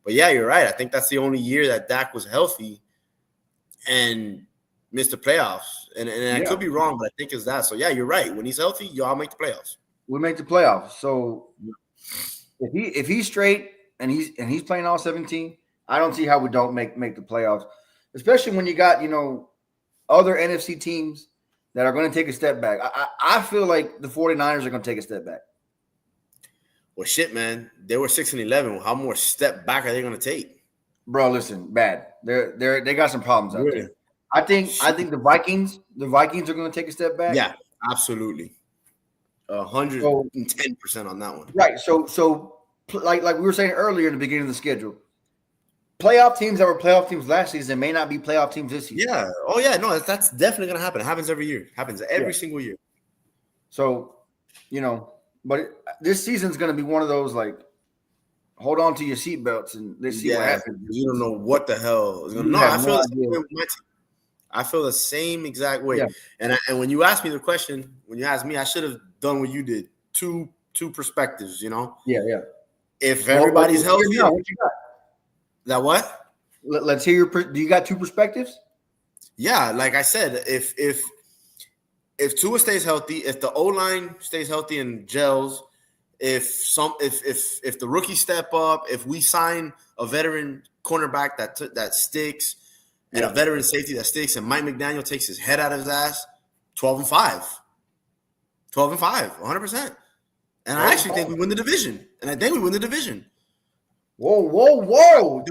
But yeah, you're right. I think that's the only year that Dak was healthy and missed the playoffs. And I could be wrong, but I think it's that. So yeah, you're right. When he's healthy, y'all make the playoffs. We make the playoffs. So if he's straight and he's playing all 17, I don't see how we don't make the playoffs. Especially when you got, other NFC teams that are going to take a step back. I feel like the 49ers are going to take a step back. Well, shit, man. They were 6-11. How more step back are they going to take? Bro, listen, bad. They got some problems out there. I think the Vikings are going to take a step back. Yeah, absolutely. 110% on that one. Right. So like we were saying earlier in the beginning of the schedule, playoff teams that were playoff teams last season may not be playoff teams this season. Yeah. Oh, yeah. No, that's definitely going to happen. It happens every year. It happens every single year. So, but this season's going to be one of those, like, hold on to your seatbelts and let's see what happens. You don't know what the hell is going to I feel the same exact way. Yeah. And when you asked me the question, when you asked me, I should have done what you did. Two perspectives, Yeah. If everybody's healthy, what you got? That what? Let's hear do you got two perspectives? Yeah, like I said, if Tua stays healthy, if the O-line stays healthy and gels, if the rookies step up, if we sign a veteran cornerback that sticks, and a veteran safety that sticks, and Mike McDaniel takes his head out of his ass, 12-5. 100%. And I actually think we win the division. Whoa.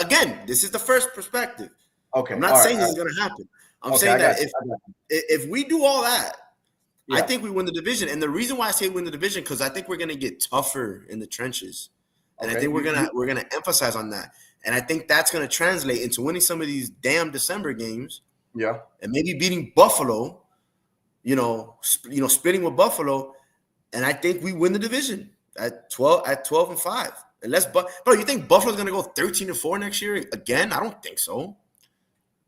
Again, this is the first perspective. Okay. I'm not saying this is going to happen. I'm saying that if we do all that, I think we win the division. And the reason why I say win the division, because I think we're going to get tougher in the trenches. And I think we're gonna emphasize on that. And I think that's going to translate into winning some of these damn December games. Yeah. And maybe beating Buffalo, splitting with Buffalo. And I think we win the division at 12-5. Bro, you think Buffalo's going to go 13-4 next year again? I don't think so.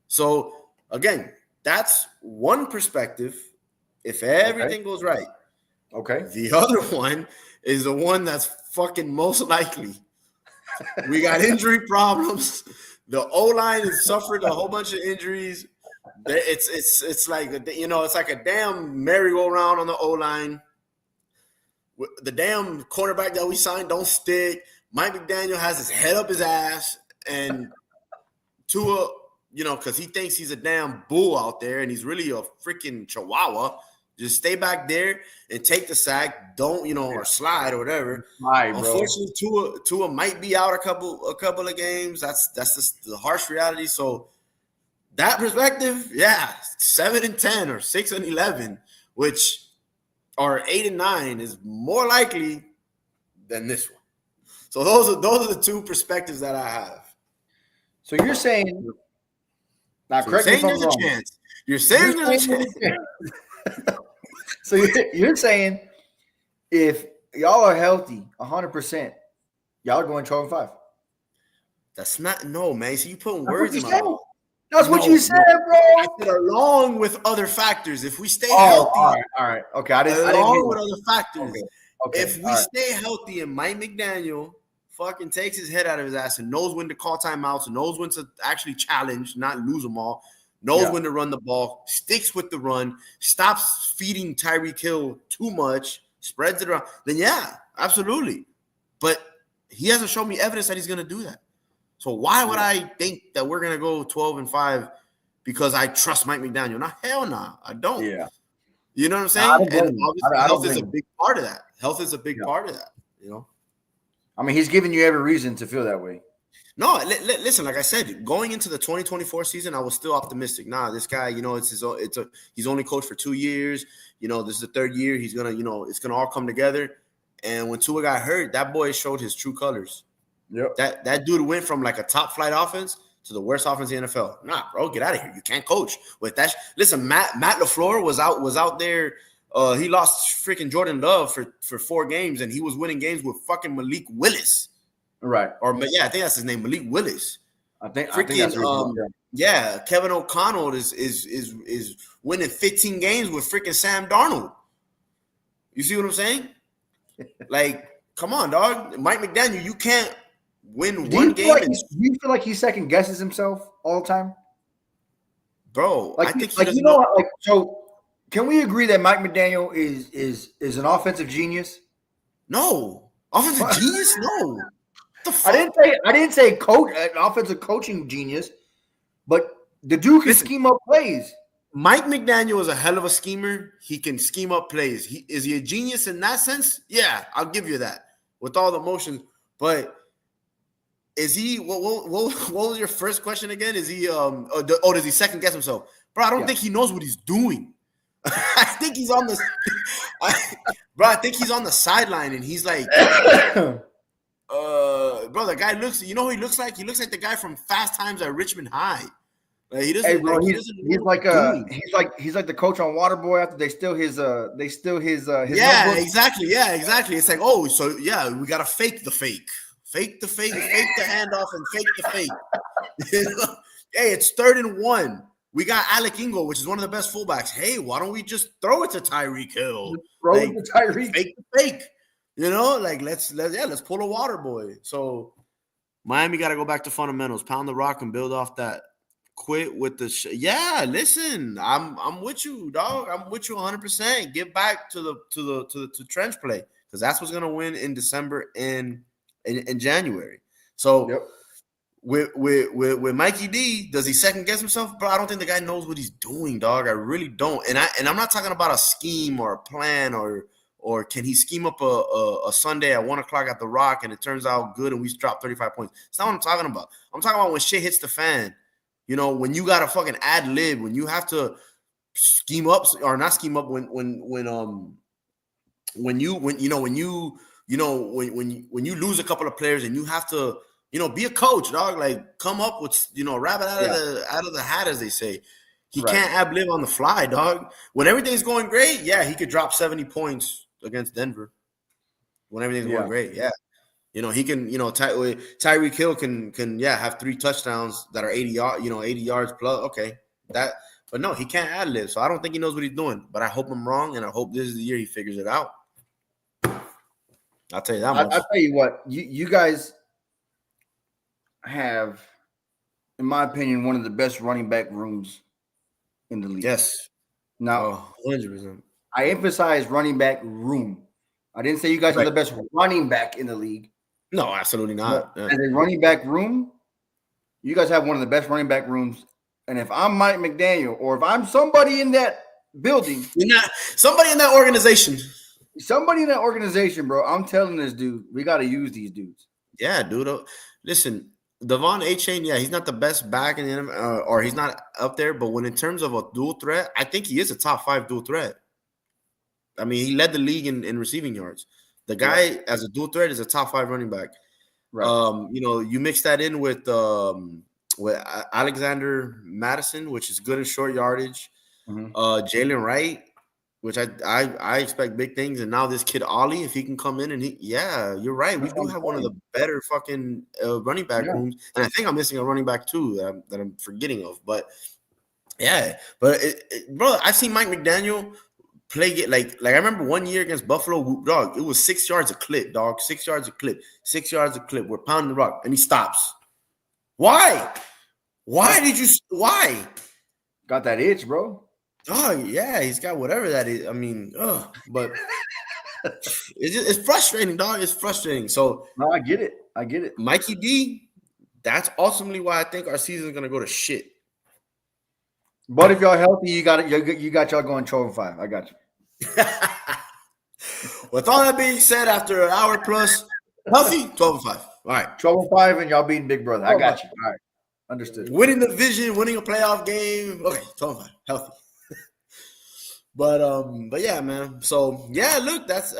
So, again, that's one perspective if everything goes right. Okay. The other one is the one that's fucking most likely. We got injury problems. The O-line has suffered a whole bunch of injuries. It's like it's like a damn merry-go-round on the O-line. The damn cornerback that we signed don't stick. Mike McDaniel has his head up his ass, and Tua, because he thinks he's a damn bull out there, and he's really a freaking chihuahua. Just stay back there and take the sack. Don't, or slide or whatever. Unfortunately, Tua might be out a couple of games. That's just the harsh reality. So that perspective, 7-10 or 6-11, which are 8-9 is more likely than this one. So those are the two perspectives that I have. So you're saying now, correct me if I'm wrong. You're saying there's a chance. So you're saying if y'all are healthy 100%, y'all are going 12-5. That's not man. So you putting words in my mouth. That's what you said, bro. I said along with other factors. If we stay healthy, all right. Okay, I didn't with other factors. Okay. If we stay healthy and Mike McDaniel fucking takes his head out of his ass and knows when to call timeouts and knows when to actually challenge, not lose them all. Knows when to run the ball, sticks with the run, stops feeding Tyreek Hill too much, spreads it around, then absolutely. But he hasn't shown me evidence that he's going to do that. So why would I think that we're going to go 12-5 because I trust Mike McDaniel? No, hell no, I don't. Yeah. You know what I'm saying? And obviously health is a big part of that. Health is a big part of that, I mean, he's giving you every reason to feel that way. No, listen. Like I said, going into the 2024 season, I was still optimistic. This guy, he's only coached for 2 years. This is the third year. He's gonna, it's gonna all come together. And when Tua got hurt, that boy showed his true colors. Yep. That dude went from like a top flight offense to the worst offense in the NFL. Nah, bro, get out of here. You can't coach with that. Listen, Matt LaFleur was out there he lost freaking Jordan Love for 4 games, and he was winning games with fucking Malik Willis. Right. Or yeah, I think that's his name, Malik Willis. I think that's yeah, Kevin O'Connell is winning 15 games with freaking Sam Darnold. You see what I'm saying? Like, come on, dog. Mike McDaniel, you can't win one game. Do you feel like he second guesses himself all the time? Bro, like, I think like, you know, like, so can we agree that Mike McDaniel is an offensive genius? No. Offensive genius? No. The fuck? I didn't say coach, an offensive coaching genius, but the dude can scheme up plays. Mike McDaniel is a hell of a schemer. He can scheme up plays. Is he a genius in that sense? Yeah, I'll give you that with all the motions. But is he? What was your first question again? Is he? Does he second guess himself, bro? I don't think he knows what he's doing. I think he's on the. I think he's on the sideline and he's like, bro, the guy looks. You know who he looks like? He looks like the guy from Fast Times at Richmond High. Like, he doesn't. Hey, bro, like, he's like the coach on Waterboy after they steal his yeah, notebook. exactly. Yeah, exactly. It's like, oh, so yeah, we gotta fake the fake. Fake the handoff, and fake the fake. Hey, it's 3rd and 1. We got Alec Ingold, which is one of the best fullbacks. Hey, why don't we just throw it to Tyreek Hill? Throw it to Tyreek. Fake the fake. You know, like let's pull a water boy. So Miami got to go back to fundamentals, pound the rock, and build off that. Quit with the yeah. Listen, I'm with you, dog. I'm with you 100%. Get back to the trench play because that's what's gonna win in December and in January. So yep. with Mikey D, does he second guess himself? Bro, I don't think the guy knows what he's doing, dog. I really don't. And I'm not talking about a scheme or a plan or can he scheme up a Sunday at 1:00 at the Rock and it turns out good and we drop 35 points. It's not what I'm talking about. I'm talking about when shit hits the fan. You know, when you gotta fucking ad lib, when you have to scheme up or not scheme up when you lose a couple of players and you have to, be a coach, dog. Like come up with, rabbit out of the hat, as they say. He can't ad lib on the fly, dog. When everything's going great, yeah, he could drop 70 points against Denver. When everything's going great, yeah. He can, Tyreek Hill can have 3 touchdowns that are 80 yards plus. Okay. But no, he can't ad lib. So I don't think he knows what he's doing. But I hope I'm wrong, and I hope this is the year he figures it out. I'll tell you that much. I'll tell you what, you guys have, in my opinion, one of the best running back rooms in the league. Yes. Now, 100%. I emphasize running back room. I didn't say you guys are the best running back in the league. No, absolutely not. As a running back room, you guys have one of the best running back rooms. And if I'm Mike McDaniel or if I'm somebody in that building, somebody in that organization, bro, I'm telling this dude, we got to use these dudes. Yeah, dude. Listen, Devon A-Chain, he's not the best back in the or he's not up there. But when in terms of a dual threat, I think he is a top 5 dual threat. I mean, he led the league in receiving yards. The guy as a dual threat is a top 5 running back. Right. You mix that in with Alexander Madison, which is good in short yardage. Mm-hmm. Jalen Wright, which I expect big things. And now this kid Ollie, if he can come in and you're right. We do have one of the better fucking running back rooms. And I think I'm missing a running back too that I'm forgetting of. But bro, I've seen Mike McDaniel play it like I remember one year against Buffalo, dog. It was 6 yards a clip, dog. 6 yards a clip. 6 yards a clip. We're pounding the rock, and he stops. Why? Why? Got that itch, bro. Oh yeah, he's got whatever that is. I mean, but it's frustrating, dog. It's frustrating. So no, I get it. Mikey D. That's ultimately why I think our season is gonna go to shit. But if y'all healthy, you got y'all going 12-5. I got you. With all that being said, after an hour plus, healthy, 12-5. All right. 12-5, and y'all beating Big Brother. I got you. All right. Understood. Winning the division, winning a playoff game. Okay, 12-5. Healthy. But yeah, man. So yeah, look, that's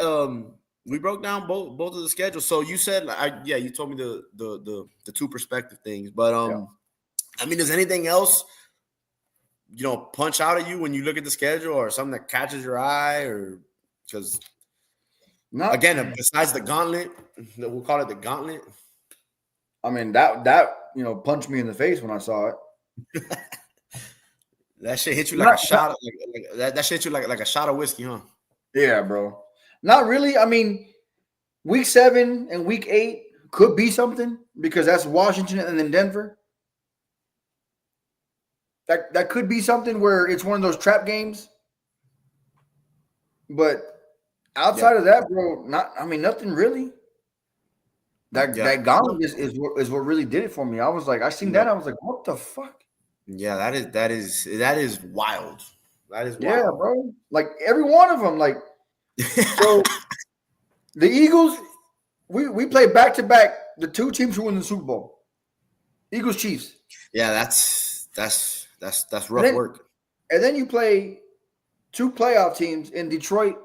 we broke down both of the schedules. So you said you told me the 2 perspective things. But I mean, does anything else punch out at you when you look at the schedule, or something that catches your eye, or because again, besides the gauntlet, we'll call it the gauntlet. I mean that punched me in the face when I saw it. That shit hit you like a shot. That shit hit you like a shot of whiskey, huh? Yeah, bro. Not really. I mean, week 7 and week 8 could be something because that's Washington and then Denver. That could be something where it's one of those trap games. But outside of that, bro, nothing really. That gauntlet is what really did it for me. I was like, I seen that, I was like, what the fuck? Yeah, that is wild. That is wild. Yeah, bro. Like every one of them. Like so the Eagles, we played back to back the two teams who won the Super Bowl. Eagles Chiefs. Yeah, that's rough work. And then you play 2 playoff teams in Detroit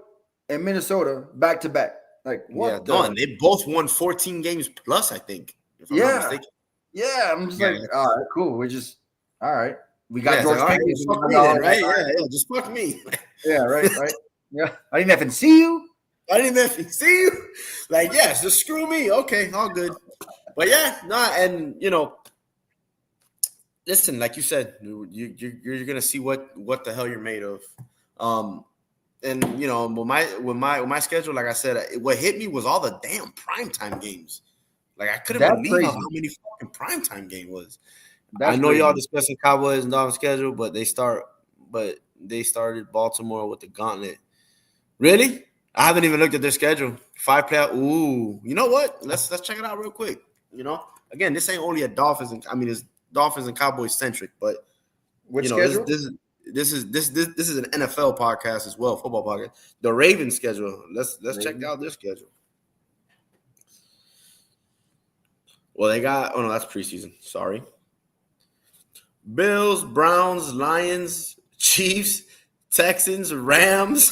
and Minnesota back to back. Like what? Yeah, and they both won 14 games plus, I think. If I'm not mistaken. Yeah, I'm just like, all right, cool. We're just all right. We got George Pickens, right? Yeah, just fuck me. Yeah, right. Yeah, I didn't even see you. Like, yes, just screw me. Okay, all good. But yeah, and listen, like you said, you're gonna see what the hell you're made of. And with my schedule, like I said, what hit me was all the damn primetime games. Like I couldn't believe how many fucking primetime game was. I know y'all discussing Cowboys and Dolphins schedule, but they started Baltimore with the gauntlet. Really? I haven't even looked at their schedule. 5 playoff. Ooh, you know what? Let's check it out real quick. Again, this ain't only a Dolphins. It's Dolphins and Cowboys centric, but schedule? This is an NFL podcast as well, football podcast. The Ravens schedule. Let's check out their schedule. Well, they got. Oh no, that's preseason. Sorry. Bills, Browns, Lions, Chiefs, Texans, Rams.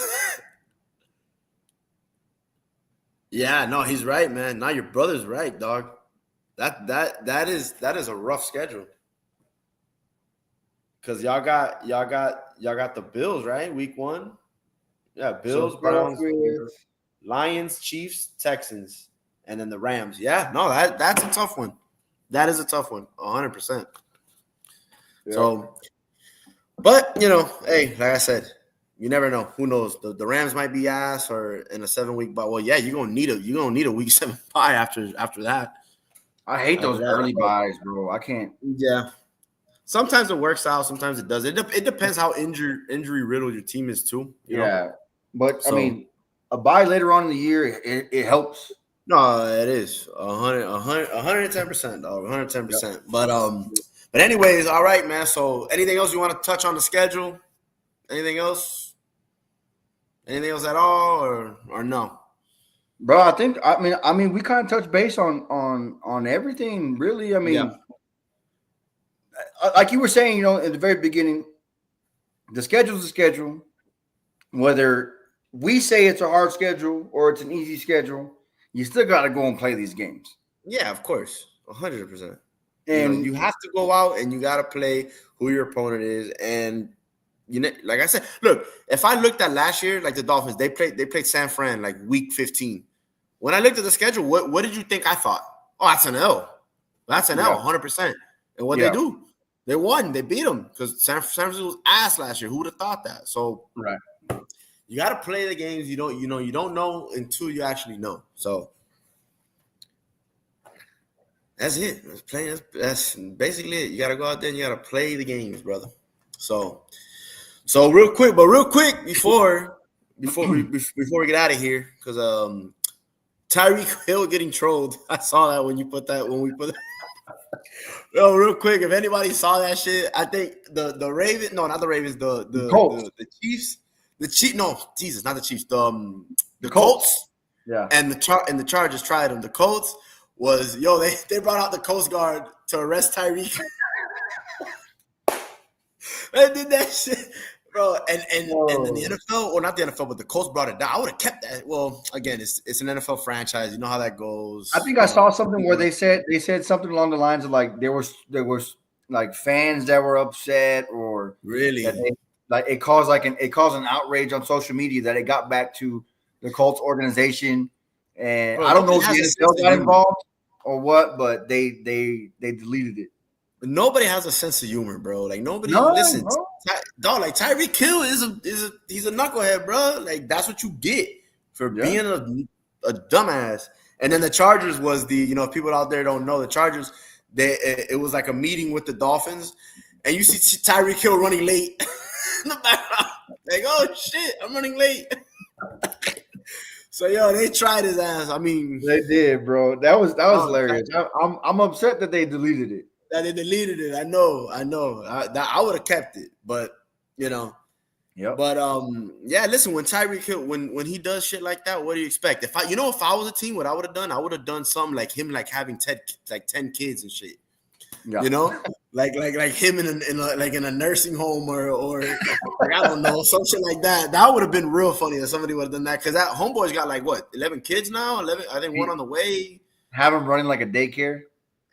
Yeah, no, he's right, man. Now your brother's right, dog. That is a rough schedule. Cause y'all got the Bills, right? Week 1. Yeah, Bills, Browns, Lions, Chiefs, Texans, and then the Rams. Yeah, no, that's a tough one. That is a tough one, 100%. Yeah. So, but hey, like I said, you never know. Who knows? The Rams might be ass or in a 7-week bye. Well, yeah, you're gonna need a week 7 bye after that. I hate those early buys, bro. I can't. Yeah. Sometimes it works out. Sometimes it doesn't. It depends how injury riddled your team is too. You know? But I mean, a bye later on in the year, it helps. No, it is 110%, dog, 110%. Yep. But anyways, all right, man. So, anything else you want to touch on the schedule? Anything else? Anything else at all, or no? Bro, I mean, we kind of touched base on everything, really. I mean, like you were saying, in the very beginning, the schedule's a schedule. Whether we say it's a hard schedule or it's an easy schedule, you still got to go and play these games. Yeah, of course, 100%. And you have to go out and you got to play who your opponent is. And like I said, look, if I looked at last year, like the Dolphins, they played San Fran like week 15. When I looked at the schedule, what did you think I thought? Oh, that's an L. That's an L, 100%. And what they do? They won. They beat them because San Francisco was ass last year. Who would have thought that? So you got to play the games. You don't know until you actually know. So that's it. That's basically it. You got to go out there and you got to play the games, brother. So real quick before we get out of here, because Tyreek Hill getting trolled. I saw that when we put that. Yo, real quick, if anybody saw that shit, I think the Ravens, no, not the Ravens, the Colts. The Chiefs, no, Jesus, not the Chiefs, the Colts, and the Chargers tried them. The Colts was they brought out the Coast Guard to arrest Tyreek. They did that shit, bro, and then the NFL, or not the NFL, but the Colts brought it down. I would have kept that. Well, again, it's an NFL franchise. You know how that goes. I think I saw something where they said something along the lines of like there was like fans that were upset or Really? that it caused an outrage on social media that it got back to the Colts organization, and Bro, I don't know nobody if has the a sense NFL of got humor. involved or what, but they deleted it. Nobody has a sense of humor, bro. Like nobody None, listen. bro. Dog, like Tyreek Hill he's a knucklehead, bro. Like that's what you get for Yeah. being a dumbass. And then the Chargers was if people out there don't know, the Chargers, it was like a meeting with the Dolphins, and you see Tyreek Hill running late in the background. Like, oh shit, I'm running late. So yo, they tried his ass. I mean, They did, bro. That was oh, hilarious. I'm upset that they deleted it. that they deleted it. I know. I would have kept it, but you know. Yep. But yeah. Listen, when Tyreek Hill, when he does shit like that, what do you expect? If I was a team, what I would have done, I would have done something like him, like having 10 kids and shit. Yeah. You know, like him in a nursing home or like, I don't know, something like that. That would have been real funny if somebody would have done that, because that homeboy's got like what 11 kids now. 11, I think one on the way. Have him running like a daycare.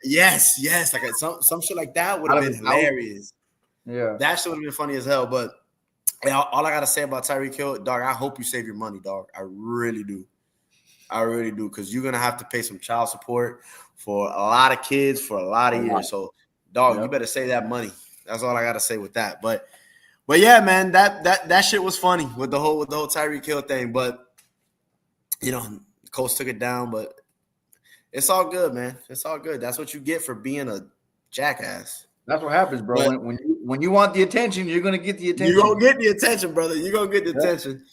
Yes, like some shit like that would Out have of been his house. hilarious. Yeah. That shit would have been funny as hell. But yeah, all I gotta say about Tyreek Hill, dog, I hope you save your money, dog. I really do. Because you're gonna have to pay some child support for a lot of kids for a lot of years. So, dog, you better save that money. That's all I gotta say with that. But yeah, man, that shit was funny with the whole Tyreek Hill thing. But the Colts took it down. But it's all good, man. It's all good. That's what you get for being a jackass. That's what happens, bro. But When you want the attention, you're gonna get the attention. you're gonna get the attention, brother. You're gonna get the attention.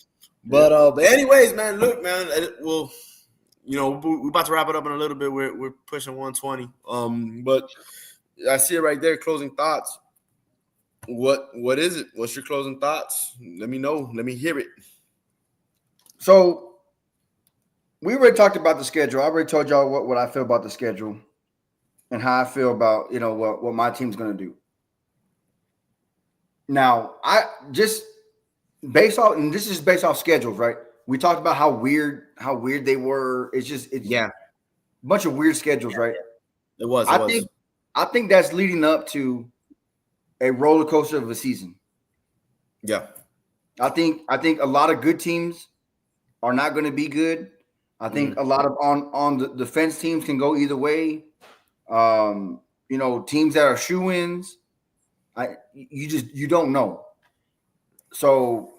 But anyways, man, look, man, we're about to wrap it up in a little bit. We're pushing 120. But I see it right there. Closing thoughts. What is it? What's your closing thoughts? Let me know. Let me hear it. So we already talked about the schedule. I already told y'all what I feel about the schedule and how I feel about what my team's gonna do. Now, I just based off, and this is based off schedules, right? We talked about how weird they were. It's a bunch of weird schedules, right? It was. I think that's leading up to a roller coaster of a season. Yeah. I think a lot of good teams are not going to be good. I think a lot of on the defense teams can go either way. Teams that are shoo-ins, you don't know. So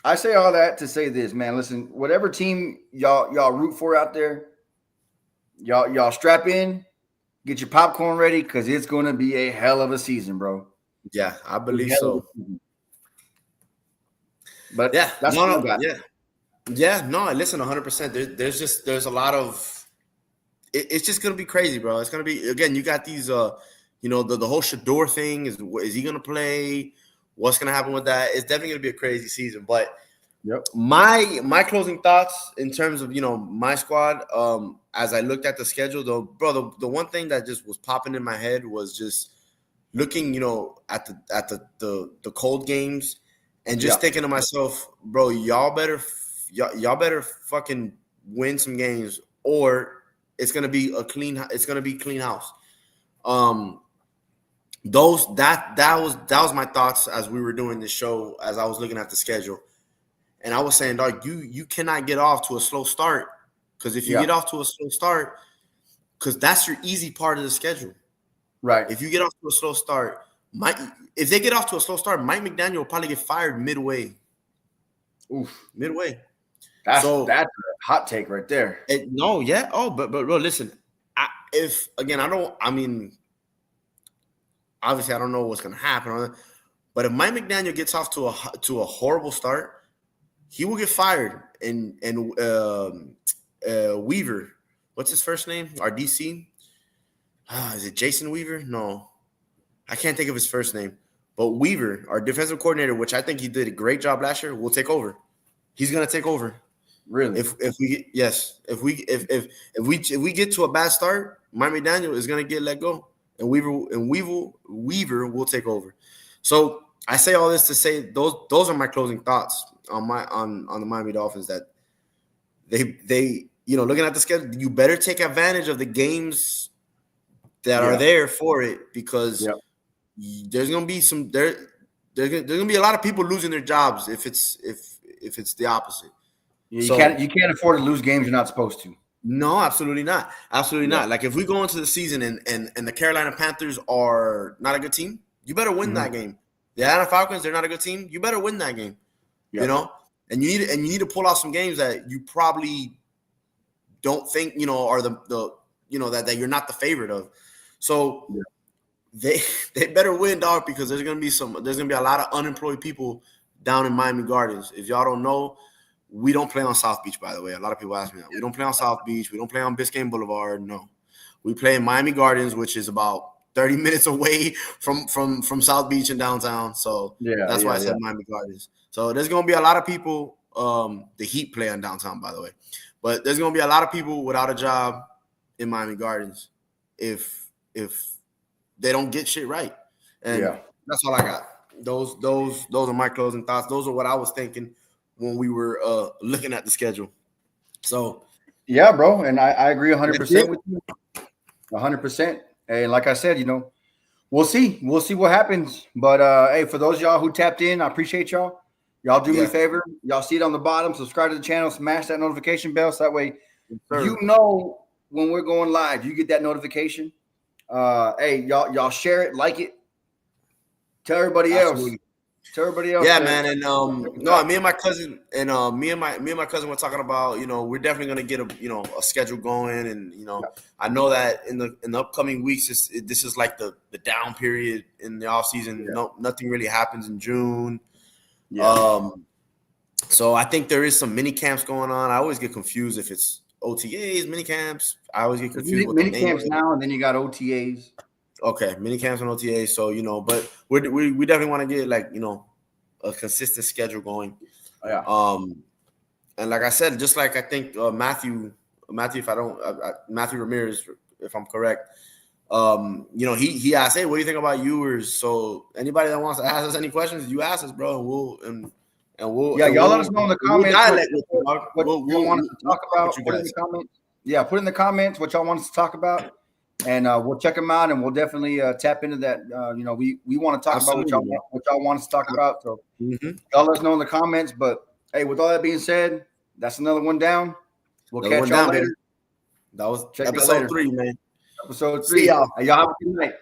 I say all that to say this, man. Listen, whatever team y'all root for out there, y'all strap in, get your popcorn ready, because it's going to be a hell of a season, bro. Yeah, I believe so. But yeah, that's what I got. Yeah, no, listen, 100%. There's a lot of it's just gonna be crazy, bro. It's gonna be, again, you got these the whole Shador thing. Is he gonna play? What's gonna happen with that? It's definitely gonna be a crazy season. But my closing thoughts in terms of my squad, as I looked at the schedule, though, bro, the one thing that just was popping in my head was just looking at the cold games and just thinking to myself, bro, y'all better fucking win some games, or it's gonna be clean house. That was my thoughts as we were doing this show, as I was looking at the schedule, and I was saying, dog, you cannot get off to a slow start, because if you get off to a slow start, because that's your easy part of the schedule, right? If you get off to a slow start, if they get off to a slow start, Mike McDaniel will probably get fired midway. Oof, midway. That's a hot take right there. But bro, listen, obviously I don't know what's gonna happen, but if Mike McDaniel gets off to a horrible start, he will get fired. And Weaver, what's his first name? Our DC. Is it Jason Weaver? No, I can't think of his first name. But Weaver, our defensive coordinator, which I think he did a great job last year, will take over. He's gonna take over. Really? If we get to a bad start, Mike McDaniel is gonna get let go, and Weaver will take over. So I say all this to say those are my closing thoughts on the Miami Dolphins, that they looking at the schedule, you better take advantage of the games that are there for it, because there's gonna be there's gonna be a lot of people losing their jobs if it's the opposite. Yeah, you can't afford to lose games you're not supposed to. No, absolutely not. Absolutely not. Like if we go into the season and the Carolina Panthers are not a good team, you better win that game. The Atlanta Falcons, they're not a good team. You better win that game. You know, and you need to pull out some games that you probably don't think are the that you're not the favorite of. So they better win, dog, because there's gonna be a lot of unemployed people down in Miami Gardens. If y'all don't know, we don't play on South Beach, by the way. A lot of people ask me that. We don't play on South Beach. We don't play on Biscayne Boulevard. No, we play in Miami Gardens, which is about 30 minutes away from South Beach and downtown. So that's why I said Miami Gardens. So there's gonna be a lot of people. The Heat play on downtown, by the way, but there's gonna be a lot of people without a job in Miami Gardens if they don't get shit right. And that's all I got. Those are my closing thoughts. Those are what I was thinking when we were looking at the schedule. So yeah, bro, and I agree 100% with you. 100%. And like I said, we'll see what happens. But hey, for those of y'all who tapped in, I appreciate y'all. Y'all do me a favor. Y'all see it on the bottom. Subscribe to the channel. Smash that notification bell. So that way you know when we're going live. You get that notification. Hey, y'all share it, like it. Tell everybody else. Tell everybody else. Yeah, man. And me and my cousin were talking about, we're definitely gonna get a schedule going, and I know that in the upcoming weeks, this is like the down period in the off season. Nothing really happens in June. So I think there is some mini camps going on. I always get confused if it's OTAs, mini camps. I always get confused with mini camps now, and then you got OTAs. Okay, mini camps and OTAs. So but we definitely want to get a consistent schedule going. And like I said, just like I think Matthew Ramirez, if I'm correct, he asked, hey, what do you think about Ewers? So anybody that wants to ask us any questions, you ask us, bro, and we'll y'all let us know in the comments what you want us to talk about. Put in the comments. Yeah, put in the comments what y'all want us to talk about, and we'll check them out, and we'll definitely tap into that. We want to talk about what y'all want us to talk about. So y'all let us know in the comments. But hey, with all that being said, that's another one down. We'll catch y'all later. That was episode 3, man. Episode 3. Y'all have a good night.